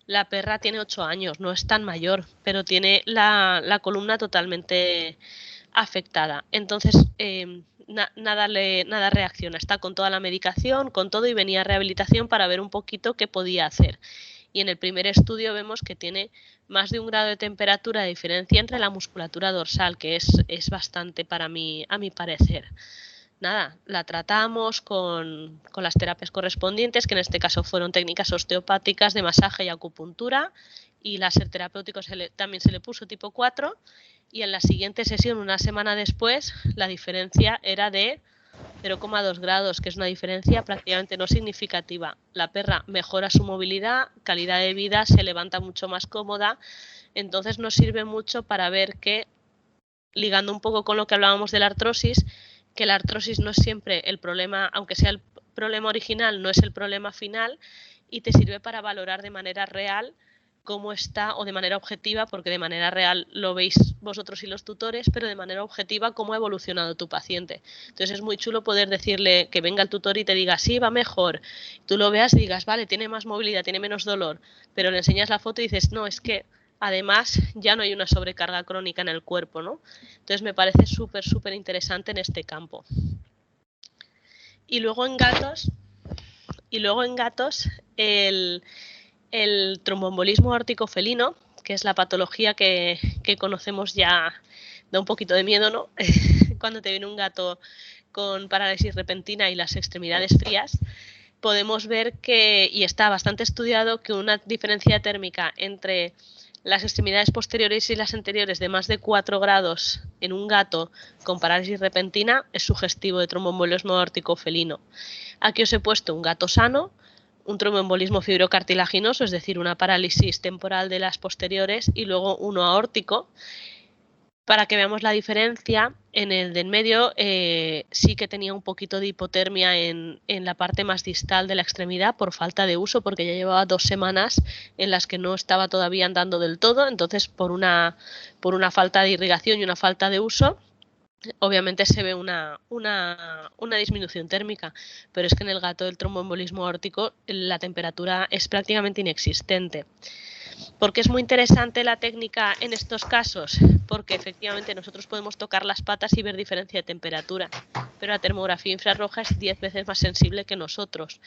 la perra tiene 8 años, no es tan mayor, pero tiene la columna totalmente afectada. Entonces, nada reacciona. Está con toda la medicación, con todo, y venía a rehabilitación para ver un poquito qué podía hacer. Y en el primer estudio vemos que tiene más de 1 grado de temperatura de diferencia entre la musculatura dorsal, que es bastante para mí, a mi parecer. Nada, la tratamos con las terapias correspondientes, que en este caso fueron técnicas osteopáticas de masaje y acupuntura, y láser terapéutico también se le puso tipo 4, y en la siguiente sesión, una semana después, la diferencia era de 0,2 grados, que es una diferencia prácticamente no significativa. La perra mejora su movilidad, calidad de vida, se levanta mucho más cómoda, entonces nos sirve mucho para ver que, ligando un poco con lo que hablábamos de la artrosis, que la artrosis no es siempre el problema, aunque sea el problema original, no es el problema final, y te sirve para valorar de manera real cómo está, o de manera objetiva, porque de manera real lo veis vosotros y los tutores, pero de manera objetiva cómo ha evolucionado tu paciente. Entonces es muy chulo poder decirle, que venga el tutor y te diga, sí, va mejor, tú lo veas y digas, vale, tiene más movilidad, tiene menos dolor, pero le enseñas la foto y dices, no, es que además ya no hay una sobrecarga crónica en el cuerpo, ¿no? Entonces me parece súper, súper interesante en este campo. Y luego en gatos, el tromboembolismo aórtico felino, que es la patología que conocemos ya, da un poquito de miedo, ¿no? Cuando te viene un gato con parálisis repentina y las extremidades frías, podemos ver que, y está bastante estudiado, que una diferencia térmica entre las extremidades posteriores y las anteriores de más de 4 grados en un gato con parálisis repentina es sugestivo de tromboembolismo aórtico felino. Aquí os he puesto un gato sano, un tromboembolismo fibrocartilaginoso, es decir, una parálisis temporal de las posteriores, y luego uno aórtico, para que veamos la diferencia. En el de en medio sí que tenía un poquito de hipotermia en la parte más distal de la extremidad por falta de uso, porque ya llevaba 2 semanas en las que no estaba todavía andando del todo, entonces por una falta de irrigación y una falta de uso, obviamente se ve una disminución térmica, pero es que en el gato del tromboembolismo aórtico la temperatura es prácticamente inexistente. ¿Por qué es muy interesante la técnica en estos casos? Porque efectivamente nosotros podemos tocar las patas y ver diferencia de temperatura, pero la termografía infrarroja es 10 veces más sensible que nosotros.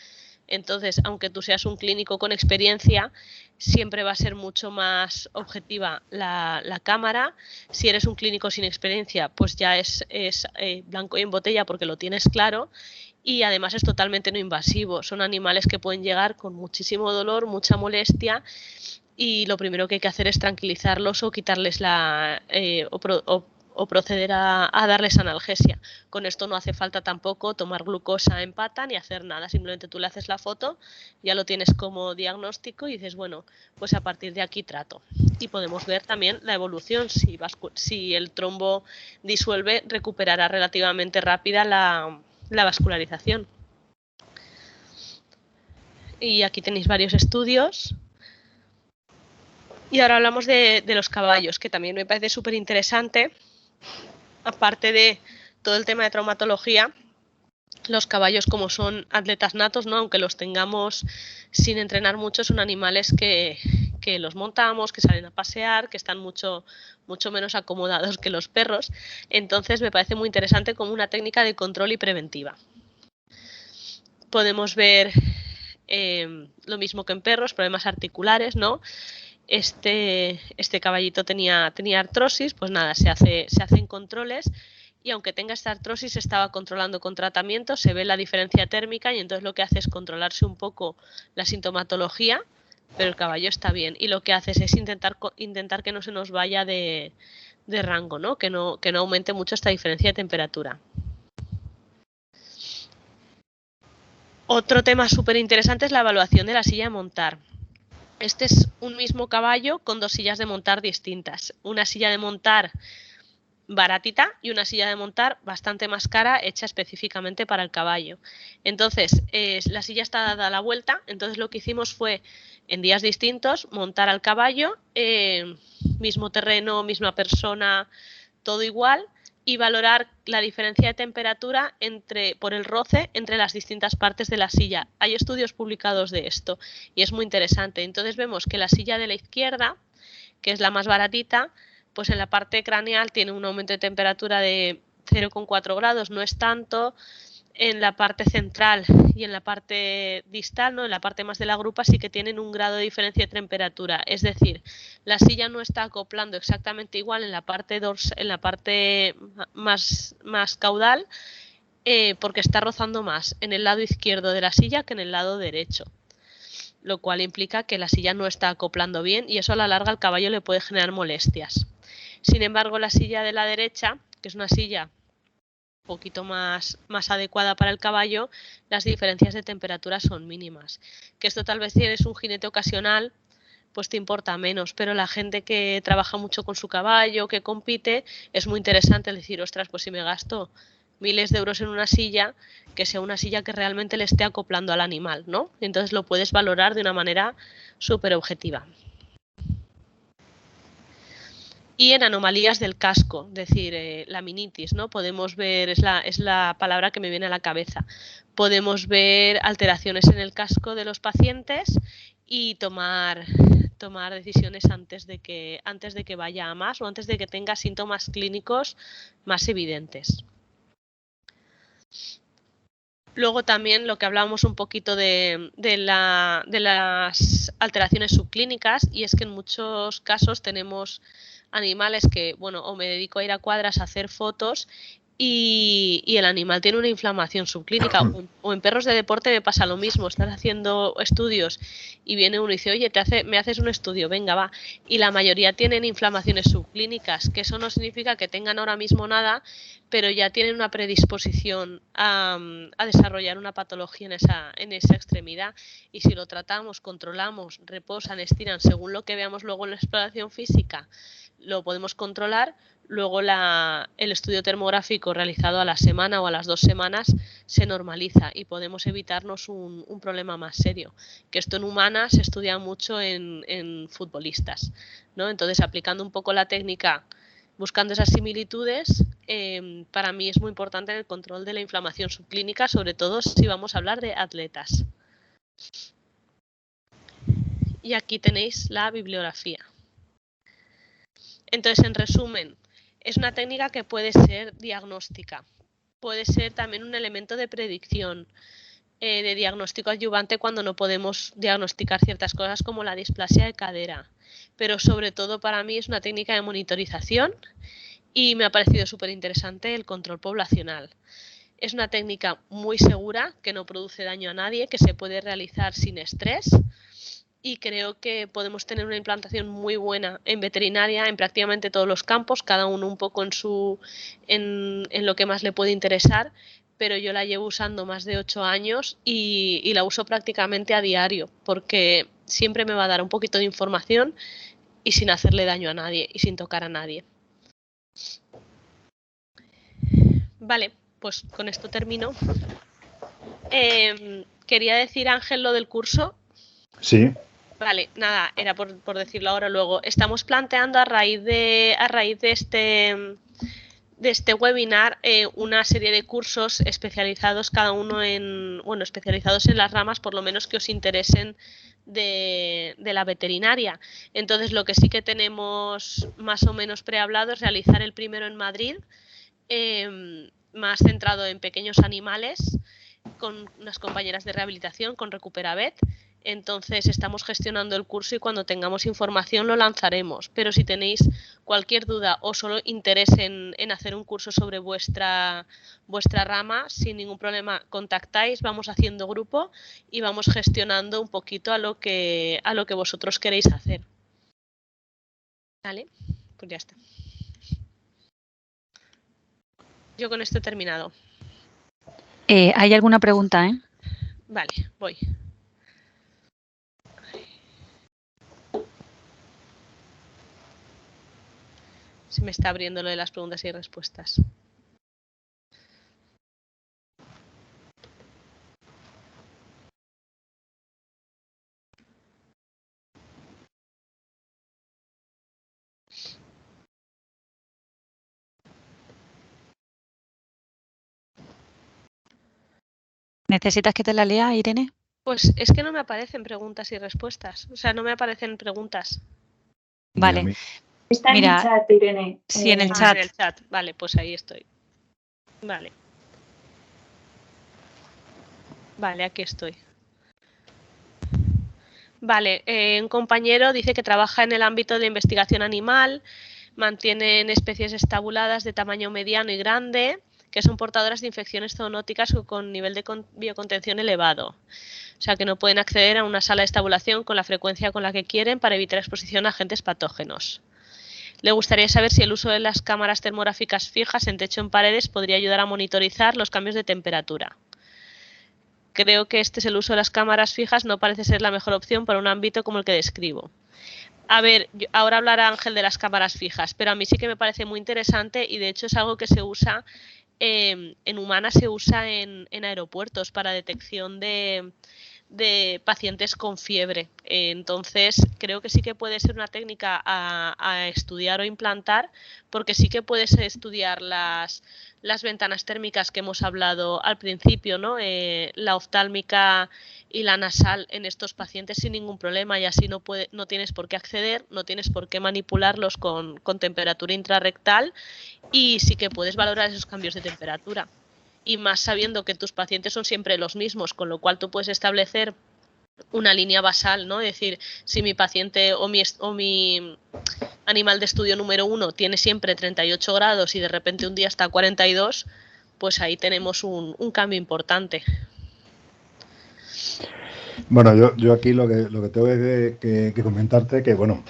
Entonces, aunque tú seas un clínico con experiencia, siempre va a ser mucho más objetiva la cámara. Si eres un clínico sin experiencia, pues ya es blanco y en botella porque lo tienes claro. Y además es totalmente no invasivo. Son animales que pueden llegar con muchísimo dolor, mucha molestia, y lo primero que hay que hacer es tranquilizarlos o quitarles o proceder a darles analgesia. Con esto no hace falta tampoco tomar glucosa en pata ni hacer nada, simplemente tú le haces la foto, ya lo tienes como diagnóstico y dices, bueno, pues a partir de aquí trato. Y podemos ver también la evolución, si el trombo disuelve, recuperará relativamente rápida la vascularización. Y aquí tenéis varios estudios. Y ahora hablamos de los caballos, que también me parece súper interesante. Aparte de todo el tema de traumatología, los caballos, como son atletas natos, ¿no? Aunque los tengamos sin entrenar mucho, son animales que los montamos, que salen a pasear, que están mucho menos acomodados que los perros. Entonces me parece muy interesante como una técnica de control y preventiva. Podemos ver lo mismo que en perros, problemas articulares, ¿no? Este caballito tenía artrosis, pues nada, se hacen controles, y aunque tenga esta artrosis, estaba controlando con tratamiento, se ve la diferencia térmica, y entonces lo que hace es controlarse un poco la sintomatología, pero el caballo está bien, y lo que hace es intentar que no se nos vaya de rango, ¿no? Que no aumente mucho esta diferencia de temperatura. Otro tema súper interesante es la evaluación de la silla de montar. Este es un mismo caballo con 2 sillas de montar distintas. Una silla de montar baratita y una silla de montar bastante más cara, hecha específicamente para el caballo. Entonces, la silla está dada a la vuelta, entonces lo que hicimos fue, en días distintos, montar al caballo, mismo terreno, misma persona, todo igual, y valorar la diferencia de temperatura por el roce entre las distintas partes de la silla. Hay estudios publicados de esto y es muy interesante. Entonces vemos que la silla de la izquierda, que es la más baratita, pues en la parte craneal tiene un aumento de temperatura de 0,4 grados, no es tanto. En la parte central y en la parte distal, ¿no? En la parte más de la grupa, sí que tienen un grado de diferencia de temperatura. Es decir, la silla no está acoplando exactamente igual en la parte más caudal, porque está rozando más en el lado izquierdo de la silla que en el lado derecho, lo cual implica que la silla no está acoplando bien y eso a la larga al caballo le puede generar molestias. Sin embargo, la silla de la derecha, que es una silla un poquito más adecuada para el caballo, las diferencias de temperatura son mínimas. Que esto tal vez si eres un jinete ocasional, pues te importa menos, pero la gente que trabaja mucho con su caballo, que compite, es muy interesante el decir, ostras, pues si me gasto miles de euros en una silla, que sea una silla que realmente le esté acoplando al animal, ¿no? Entonces lo puedes valorar de una manera súper objetiva. Y en anomalías del casco, es decir, laminitis, ¿no? Podemos ver, es la palabra que me viene a la cabeza, podemos ver alteraciones en el casco de los pacientes y tomar decisiones antes de que vaya a más o antes de que tenga síntomas clínicos más evidentes. Luego también lo que hablábamos un poquito de las alteraciones subclínicas, y es que en muchos casos tenemos animales que, bueno, o me dedico a ir a cuadras a hacer fotos y el animal tiene una inflamación subclínica, o en perros de deporte me pasa lo mismo, estás haciendo estudios y viene uno y dice, oye, me haces un estudio, venga, va, y la mayoría tienen inflamaciones subclínicas, que eso no significa que tengan ahora mismo nada, pero ya tienen una predisposición a desarrollar una patología en esa extremidad, y si lo tratamos, controlamos, reposan, estiran, según lo que veamos luego en la exploración física, lo podemos controlar. Luego el estudio termográfico realizado a la semana o a las 2 semanas se normaliza y podemos evitarnos un problema más serio. Que esto en humanas se estudia mucho en futbolistas, ¿no? Entonces, aplicando un poco la técnica, buscando esas similitudes, para mí es muy importante el control de la inflamación subclínica, sobre todo si vamos a hablar de atletas. Y aquí tenéis la bibliografía. Entonces, en resumen, es una técnica que puede ser diagnóstica, puede ser también un elemento de predicción, de diagnóstico adyuvante cuando no podemos diagnosticar ciertas cosas como la displasia de cadera, pero sobre todo para mí es una técnica de monitorización y me ha parecido súper interesante el control poblacional. Es una técnica muy segura, que no produce daño a nadie, que se puede realizar sin estrés. Y creo que podemos tener una implantación muy buena en veterinaria en prácticamente todos los campos, cada uno un poco en lo que más le puede interesar, pero yo la llevo usando más de 8 años y la uso prácticamente a diario, porque siempre me va a dar un poquito de información y sin hacerle daño a nadie y sin tocar a nadie. Vale, pues con esto termino. Quería decir, Ángel, lo del curso. Sí. Vale, nada, era por decirlo ahora. Luego estamos planteando a raíz de este webinar una serie de cursos especializados, cada uno especializados en las ramas, por lo menos que os interesen de la veterinaria. Entonces, lo que sí que tenemos más o menos prehablado es realizar el primero en Madrid, más centrado en pequeños animales, con unas compañeras de rehabilitación, con Recuperavet. Entonces estamos gestionando el curso y cuando tengamos información lo lanzaremos. Pero si tenéis cualquier duda o solo interés en hacer un curso sobre vuestra rama, sin ningún problema contactáis, vamos haciendo grupo y vamos gestionando un poquito a lo que vosotros queréis hacer. Vale, pues ya está. Yo con esto he terminado. ¿Hay alguna pregunta, Vale, voy. se me está abriendo lo de las preguntas y respuestas. ¿Necesitas que te la lea, Irene? Pues es que no me aparecen preguntas y respuestas. O sea, no me aparecen preguntas. Vale. Está en el chat, Irene. Sí, en el chat. En el chat. Vale, pues ahí estoy. Vale. Vale, aquí estoy. Vale, un compañero dice que trabaja en el ámbito de investigación animal, mantienen especies estabuladas de tamaño mediano y grande, que son portadoras de infecciones zoonóticas con nivel de biocontención elevado. O sea, que no pueden acceder a una sala de estabulación con la frecuencia con la que quieren para evitar exposición a agentes patógenos. Le gustaría saber si el uso de las cámaras termográficas fijas en techo en paredes podría ayudar a monitorizar los cambios de temperatura. Creo que este es el uso de las cámaras fijas, no parece ser la mejor opción para un ámbito como el que describo. A ver, ahora hablará Ángel de las cámaras fijas, pero a mí sí que me parece muy interesante y de hecho es algo que se usa, en humanas se usa en aeropuertos para detección de pacientes con fiebre. Entonces, creo que sí que puede ser una técnica a estudiar o implantar, porque sí que puedes estudiar las ventanas térmicas que hemos hablado al principio, ¿no? La oftálmica y la nasal en estos pacientes sin ningún problema, y así no tienes por qué acceder, no tienes por qué manipularlos con temperatura intrarrectal, y sí que puedes valorar esos cambios de temperatura. Y más sabiendo que tus pacientes son siempre los mismos, con lo cual tú puedes establecer una línea basal, ¿no? Es decir, si mi paciente o mi animal de estudio número 1 tiene siempre 38 grados y de repente un día está a 42, pues ahí tenemos un cambio importante. Bueno, yo aquí lo que tengo que comentarte que, bueno,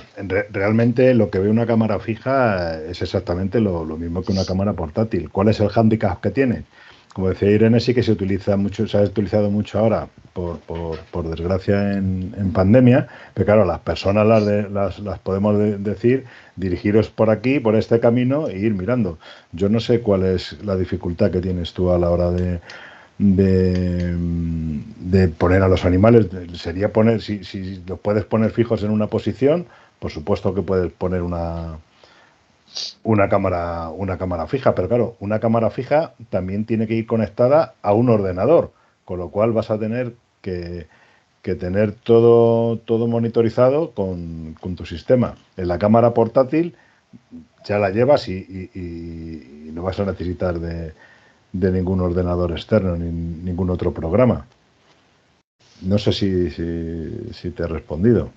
realmente lo que ve una cámara fija es exactamente lo mismo que una cámara portátil. ¿Cuál es el hándicap que tiene? Como decía Irene, sí que se utiliza mucho, se ha utilizado mucho ahora, por desgracia, en pandemia, pero claro, las personas las podemos decir, dirigiros por aquí, por este camino, e ir mirando. Yo no sé cuál es la dificultad que tienes tú a la hora de poner a los animales. Sería poner, si los puedes poner fijos en una posición, por supuesto que puedes poner una cámara fija, pero claro, una cámara fija también tiene que ir conectada a un ordenador, con lo cual vas a tener que tener todo monitorizado con tu sistema. En la cámara portátil ya la llevas y no vas a necesitar de ningún ordenador externo ni ningún otro programa. No sé si te he respondido,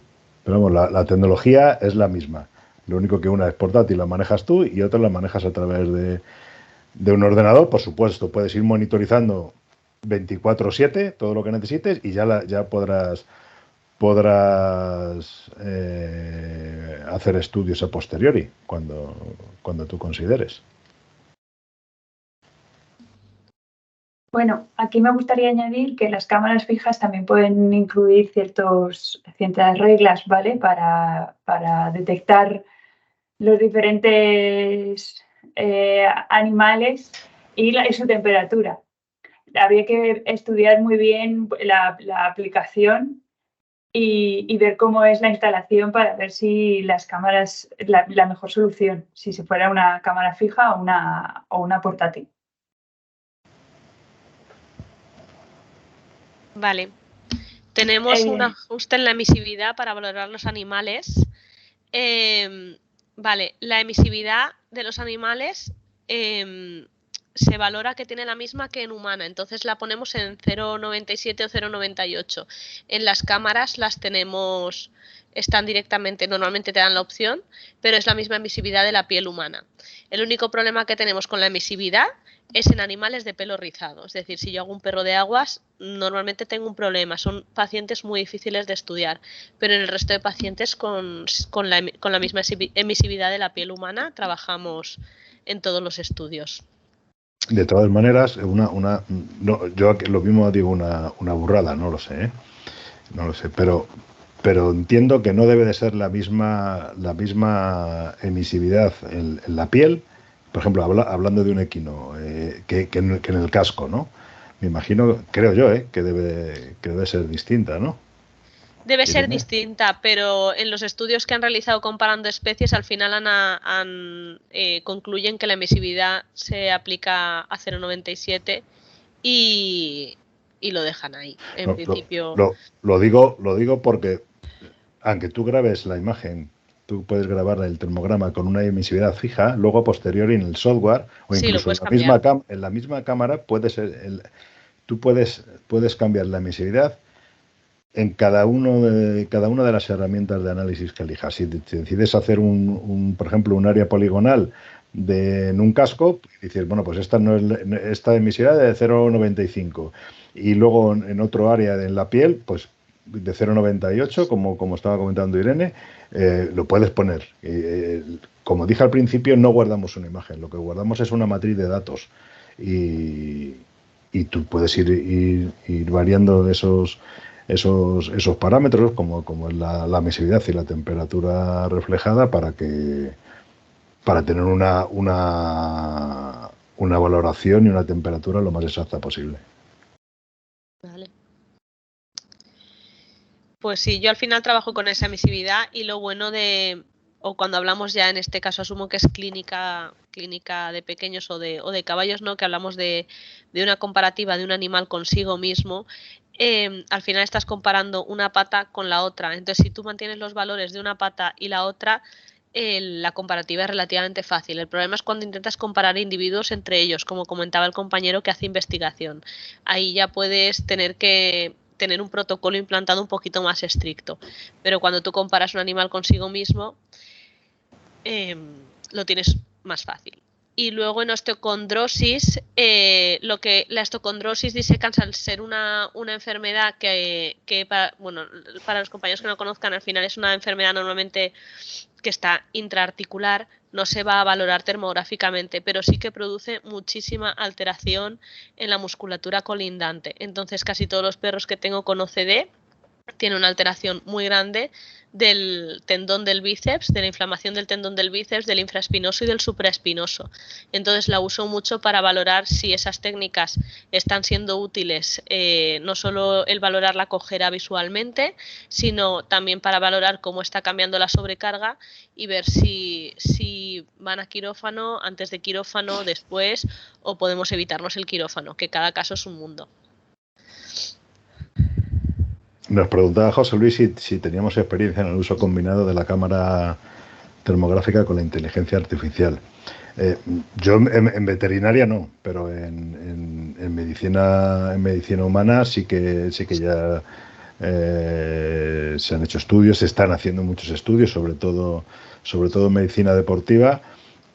pero vamos, la tecnología es la misma. Lo único que una es portátil, la manejas tú, y otra la manejas a través de un ordenador. Por supuesto, puedes ir monitorizando 24/7 todo lo que necesites y ya podrás hacer estudios a posteriori cuando tú consideres. Bueno, aquí me gustaría añadir que las cámaras fijas también pueden incluir ciertas reglas, ¿vale? Para detectar los diferentes animales y su temperatura. Habría que estudiar muy bien la aplicación y ver cómo es la instalación para ver si las cámaras, la mejor solución, si se fuera una cámara fija o una portátil. Vale. Tenemos un ajuste en la emisividad para valorar los animales. Vale, la emisividad de los animales se valora que tiene la misma que en humana, entonces la ponemos en 0,97 o 0,98. En las cámaras las tenemos, están directamente, normalmente te dan la opción, pero es la misma emisividad de la piel humana. El único problema que tenemos con la emisividad es en animales de pelo rizado, es decir, si yo hago un perro de aguas, normalmente tengo un problema, son pacientes muy difíciles de estudiar, pero en el resto de pacientes con la misma emisividad de la piel humana trabajamos en todos los estudios. De todas maneras, yo lo mismo digo una burrada, no lo sé, no lo sé, pero pero entiendo que no debe de ser la misma emisividad en la piel, por ejemplo, hablando de un equino, que en el casco, ¿no? Me imagino, creo yo, que debe ser distinta, ¿no? Debe ser distinta, pero en los estudios que han realizado comparando especies, al final concluyen que la emisividad se aplica a 0,97 y lo dejan ahí. En principio. Lo digo porque, aunque tú grabes la imagen, tú puedes grabar el termograma con una emisividad fija, luego a posteriori en el software o incluso en la misma cámara tú puedes cambiar la emisividad en cada una de las herramientas de análisis que elijas. Si decides hacer por ejemplo, un área poligonal en un casco, dices, bueno, pues esta emisividad es de 0,95 y luego en otro área en la piel, pues de 0,98, como estaba comentando Irene, lo puedes poner. Como dije al principio, no guardamos una imagen, lo que guardamos es una matriz de datos y tú puedes ir variando esos parámetros como es la emisividad y la temperatura reflejada para tener una valoración y una temperatura lo más exacta posible. Vale. Pues sí, yo al final trabajo con esa emisividad y lo bueno o cuando hablamos ya en este caso asumo que es clínica de pequeños o de caballos, ¿no? Que hablamos de una comparativa de un animal consigo mismo. Al final estás comparando una pata con la otra. Entonces, si tú mantienes los valores de una pata y la otra, la comparativa es relativamente fácil. El problema es cuando intentas comparar individuos entre ellos, como comentaba el compañero que hace investigación. Ahí ya puedes tener un protocolo implantado un poquito más estricto. Pero cuando tú comparas un animal consigo mismo, lo tienes más fácil. Y luego en osteocondrosis, la osteocondrosis disecans al ser una enfermedad que para los compañeros que no conozcan, al final es una enfermedad normalmente que está intraarticular, no se va a valorar termográficamente, pero sí que produce muchísima alteración en la musculatura colindante. Entonces casi todos los perros que tengo con OCD tienen una alteración muy grande del tendón del bíceps, de la inflamación del tendón del bíceps, del infraespinoso y del supraespinoso. Entonces la uso mucho para valorar si esas técnicas están siendo útiles, no solo el valorar la cojera visualmente, sino también para valorar cómo está cambiando la sobrecarga y ver si van a quirófano, antes de quirófano, después, o podemos evitarnos el quirófano, que cada caso es un mundo. Nos preguntaba José Luis si teníamos experiencia en el uso combinado de la cámara termográfica con la inteligencia artificial. Yo en veterinaria no, pero en medicina humana sí que ya se han hecho estudios, se están haciendo muchos estudios, sobre todo en medicina deportiva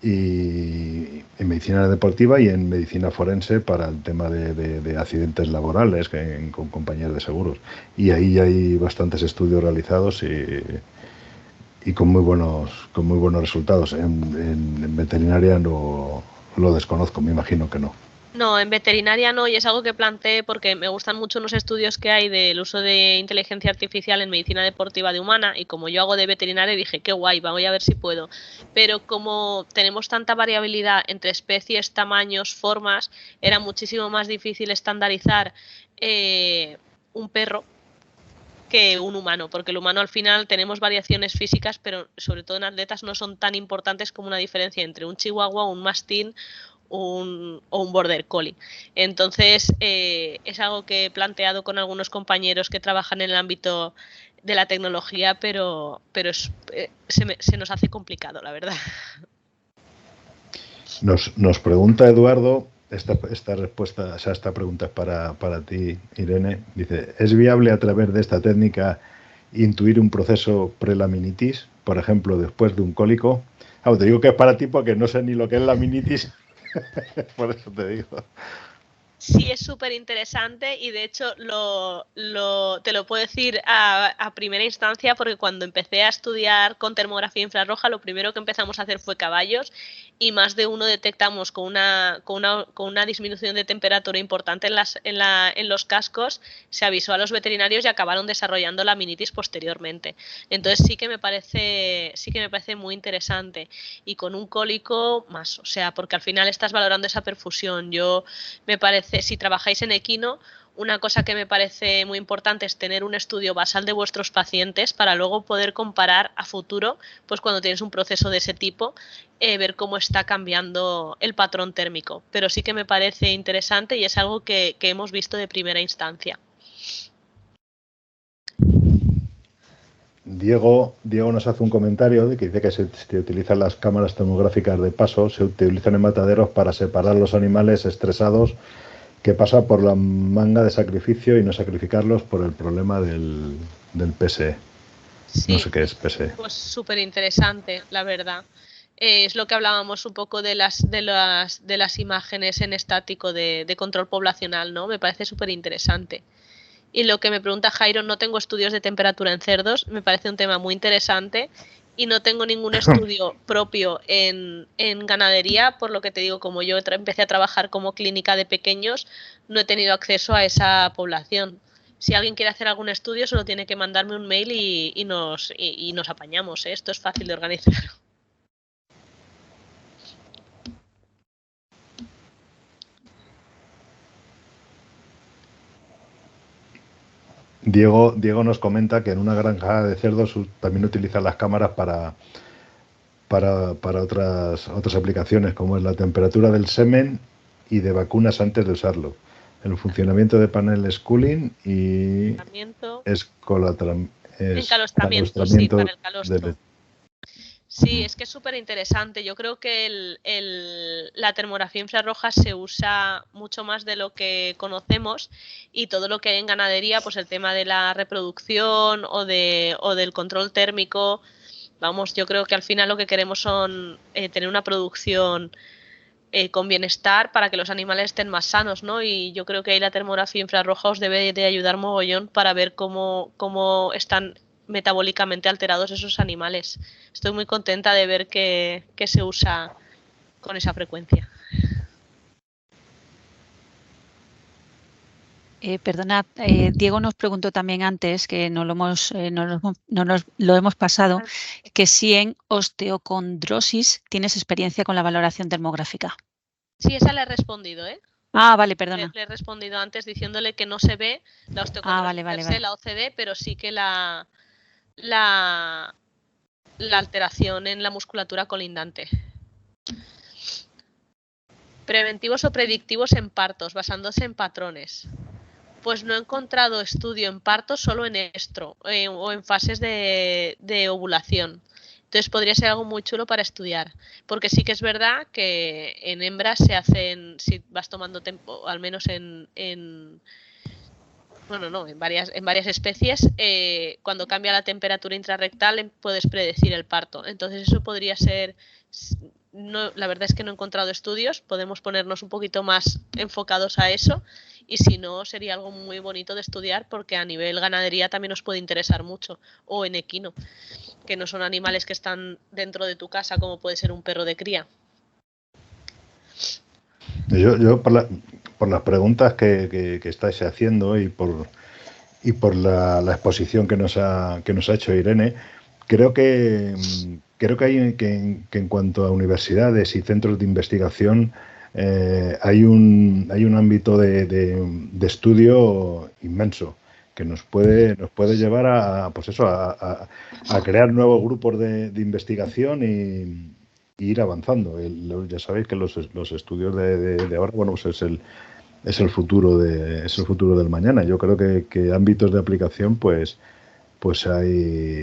y en medicina deportiva y en medicina forense para el tema de accidentes laborales con compañías de seguros. Y ahí ya hay bastantes estudios realizados y con muy buenos resultados. En veterinaria no lo desconozco, me imagino que no. No, en veterinaria no, y es algo que planteé porque me gustan mucho unos estudios que hay del uso de inteligencia artificial en medicina deportiva de humana, y como yo hago de veterinaria dije, qué guay, voy a ver si puedo. Pero como tenemos tanta variabilidad entre especies, tamaños, formas, era muchísimo más difícil estandarizar un perro que un humano, porque el humano al final tenemos variaciones físicas, pero sobre todo en atletas no son tan importantes como una diferencia entre un chihuahua, un mastín o un border collie. Entonces es algo que he planteado con algunos compañeros que trabajan en el ámbito de la tecnología, pero se nos hace complicado, la verdad. Nos pregunta Eduardo, esta respuesta, o sea, esta pregunta es para ti, Irene. Dice, ¿es viable a través de esta técnica intuir un proceso prelaminitis, por ejemplo, después de un cólico? Te digo que es para ti porque no sé ni lo que es la laminitis. Por eso te digo. Sí, es súper interesante y de hecho lo lo puedo decir a primera instancia, porque cuando empecé a estudiar con termografía infrarroja, lo primero que empezamos a hacer fue caballos, y más de uno detectamos con una disminución de temperatura importante en los cascos. Se avisó a los veterinarios y acabaron desarrollando la aminitis posteriormente. Entonces sí que me parece muy interesante, y con un cólico más, o sea, porque al final estás valorando esa perfusión. Me parece, si trabajáis en equino, una cosa que me parece muy importante es tener un estudio basal de vuestros pacientes para luego poder comparar a futuro, pues cuando tienes un proceso de ese tipo, ver cómo está cambiando el patrón térmico. Pero sí que me parece interesante y es algo que hemos visto de primera instancia. Diego nos hace un comentario que dice que se utilizan las cámaras tomográficas de paso, se utilizan en mataderos para separar los animales estresados que pasa por la manga de sacrificio y no sacrificarlos por el problema del PSE. Sí, no sé qué es PSE. Pues súper interesante, la verdad. Es lo que hablábamos un poco de las imágenes en estático de control poblacional, ¿no? Me parece súper interesante. Y lo que me pregunta Jairo, no tengo estudios de temperatura en cerdos, me parece un tema muy interesante, y no tengo ningún estudio propio en ganadería, por lo que te digo, como yo empecé a trabajar como clínica de pequeños, no he tenido acceso a esa población. Si alguien quiere hacer algún estudio, solo tiene que mandarme un mail y nos apañamos, ¿eh? Esto es fácil de organizar. Diego nos comenta que en una granja de cerdos también utilizan las cámaras para otras aplicaciones, como es la temperatura del semen y de vacunas antes de usarlo, el funcionamiento de paneles cooling y encalostramiento, sí, para el calostro. Sí, es que es súper interesante. Yo creo que la termografía infrarroja se usa mucho más de lo que conocemos, y todo lo que hay en ganadería, pues el tema de la reproducción o del control térmico, vamos, yo creo que al final lo que queremos son tener una producción con bienestar para que los animales estén más sanos, ¿no? Y yo creo que ahí la termografía infrarroja os debe de ayudar mogollón para ver cómo están metabólicamente alterados esos animales. Estoy muy contenta de ver que se usa con esa frecuencia. Perdona, Diego nos preguntó también antes, que no lo hemos pasado, que si en osteocondrosis tienes experiencia con la valoración termográfica. Sí, esa le he respondido, ¿eh? Ah, vale, perdona. Le he respondido antes diciéndole que no se ve la osteocondrosis vale. la OCD, pero sí que la alteración en la musculatura colindante. Preventivos o predictivos en partos, basándose en patrones. Pues no he encontrado estudio en partos, solo en estro o en fases de ovulación. Entonces podría ser algo muy chulo para estudiar, porque sí que es verdad que en hembras se hacen, si vas tomando tiempo, al menos en varias especies, cuando cambia la temperatura intrarrectal puedes predecir el parto. Entonces eso podría ser, no, la verdad es que no he encontrado estudios, podemos ponernos un poquito más enfocados a eso, y si no, sería algo muy bonito de estudiar, porque a nivel ganadería también nos puede interesar mucho, o en equino, que no son animales que están dentro de tu casa, como puede ser un perro de cría. Yo por las preguntas que estáis haciendo y por la exposición que nos ha hecho Irene, creo que en cuanto a universidades y centros de investigación hay un ámbito de estudio inmenso que nos puede llevar a crear nuevos grupos de investigación y ir avanzando. Ya sabéis que los estudios de ahora, bueno, pues es el futuro del mañana. Yo creo que ámbitos de aplicación pues hay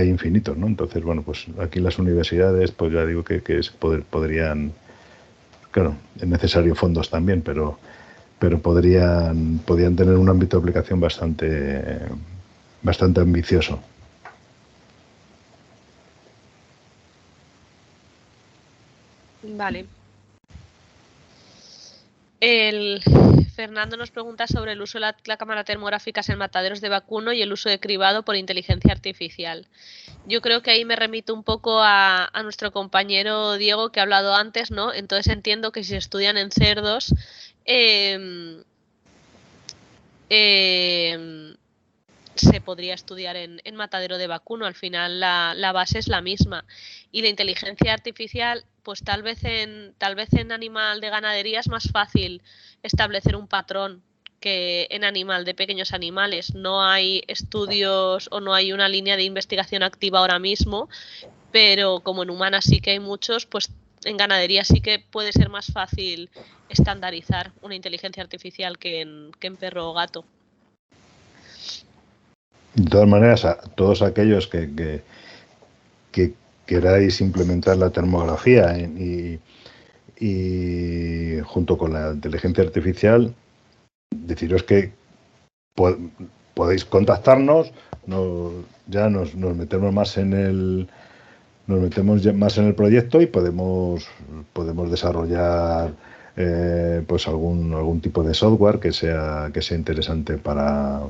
infinitos, ¿no? Entonces, bueno, pues aquí las universidades, pues ya digo que podrían, claro, es necesario fondos también, pero podrían tener un ámbito de aplicación bastante ambicioso. Vale. Fernando nos pregunta sobre el uso de la cámara termográfica en mataderos de vacuno y el uso de cribado por inteligencia artificial. Yo creo que ahí me remito un poco a nuestro compañero Diego que ha hablado antes, ¿no? Entonces entiendo que si se estudian en cerdos, se podría estudiar en matadero de vacuno. Al final la base es la misma. Y la inteligencia artificial, pues tal vez en animal de ganadería es más fácil establecer un patrón que en animal de pequeños animales. No hay estudios o no hay una línea de investigación activa ahora mismo, pero como en humanas sí que hay muchos, pues en ganadería sí que puede ser más fácil estandarizar una inteligencia artificial que en perro o gato. De todas maneras, a todos aquellos que queráis implementar la termografía y junto con la inteligencia artificial, deciros que podéis contactarnos, ya nos metemos más en el proyecto y podemos desarrollar pues algún tipo de software que sea interesante para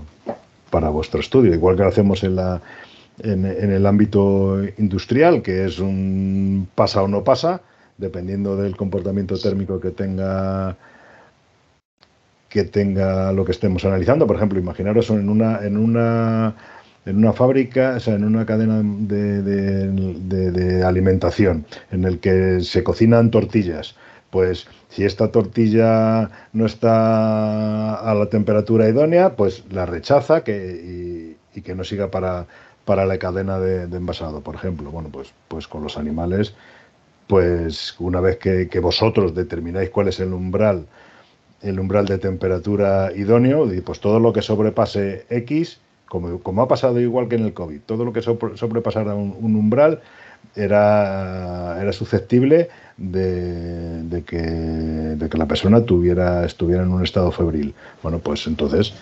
vuestro estudio, igual que lo hacemos en el ámbito industrial, que es un pasa o no pasa, dependiendo del comportamiento térmico que tenga lo que estemos analizando. Por ejemplo, imaginaros en una fábrica, o sea, en una cadena de alimentación, en el que se cocinan tortillas. Pues si esta tortilla no está a la temperatura idónea, pues la rechaza y que no siga para la cadena de envasado, por ejemplo. Bueno, pues con los animales, pues una vez que vosotros determináis cuál es el umbral de temperatura idóneo, y pues todo lo que sobrepase X, como ha pasado igual que en el COVID, todo lo que sobrepasara un umbral era susceptible de que la persona estuviera en un estado febril. Bueno, pues entonces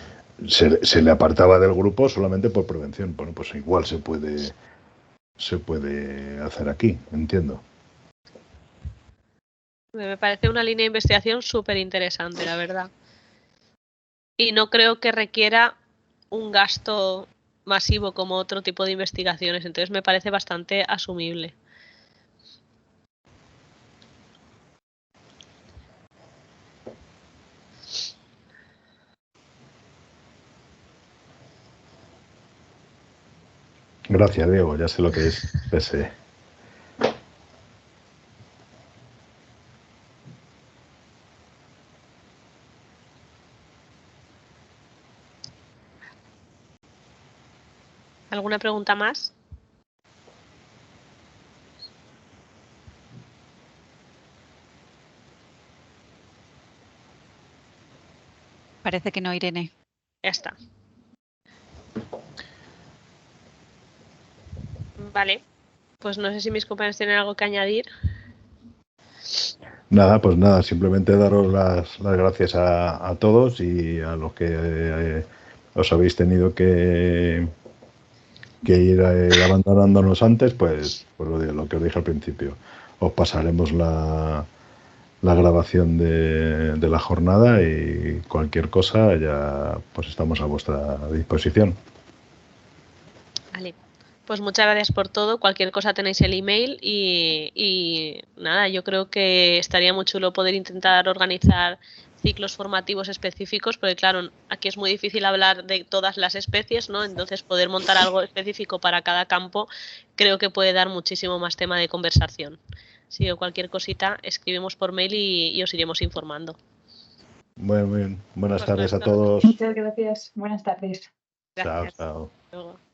se le apartaba del grupo solamente por prevención. Bueno, pues igual se puede hacer aquí, entiendo. Me parece una línea de investigación súper interesante, la verdad. Y no creo que requiera un gasto masivo como otro tipo de investigaciones, entonces me parece bastante asumible. Gracias, Diego, ya sé lo que es PSE. ¿Alguna pregunta más? Parece que no, Irene. Ya está. Vale, pues no sé si mis compañeros tienen algo que añadir. Nada, pues nada, simplemente daros las gracias a todos y a los que os habéis tenido que ir abandonándonos antes, pues lo que os dije al principio. Os pasaremos la grabación de la jornada y cualquier cosa ya pues estamos a vuestra disposición. Vale, pues muchas gracias por todo. Cualquier cosa tenéis el email y nada, yo creo que estaría muy chulo poder intentar organizar ciclos formativos específicos, porque claro, aquí es muy difícil hablar de todas las especies, ¿no? Entonces poder montar algo específico para cada campo creo que puede dar muchísimo más tema de conversación. Si o cualquier cosita, escribimos por mail y os iremos informando. Bueno, muy bien. Buenas tardes a Perfecto. todos. Muchas gracias. Buenas tardes. Gracias. Chao, chao. Hasta luego.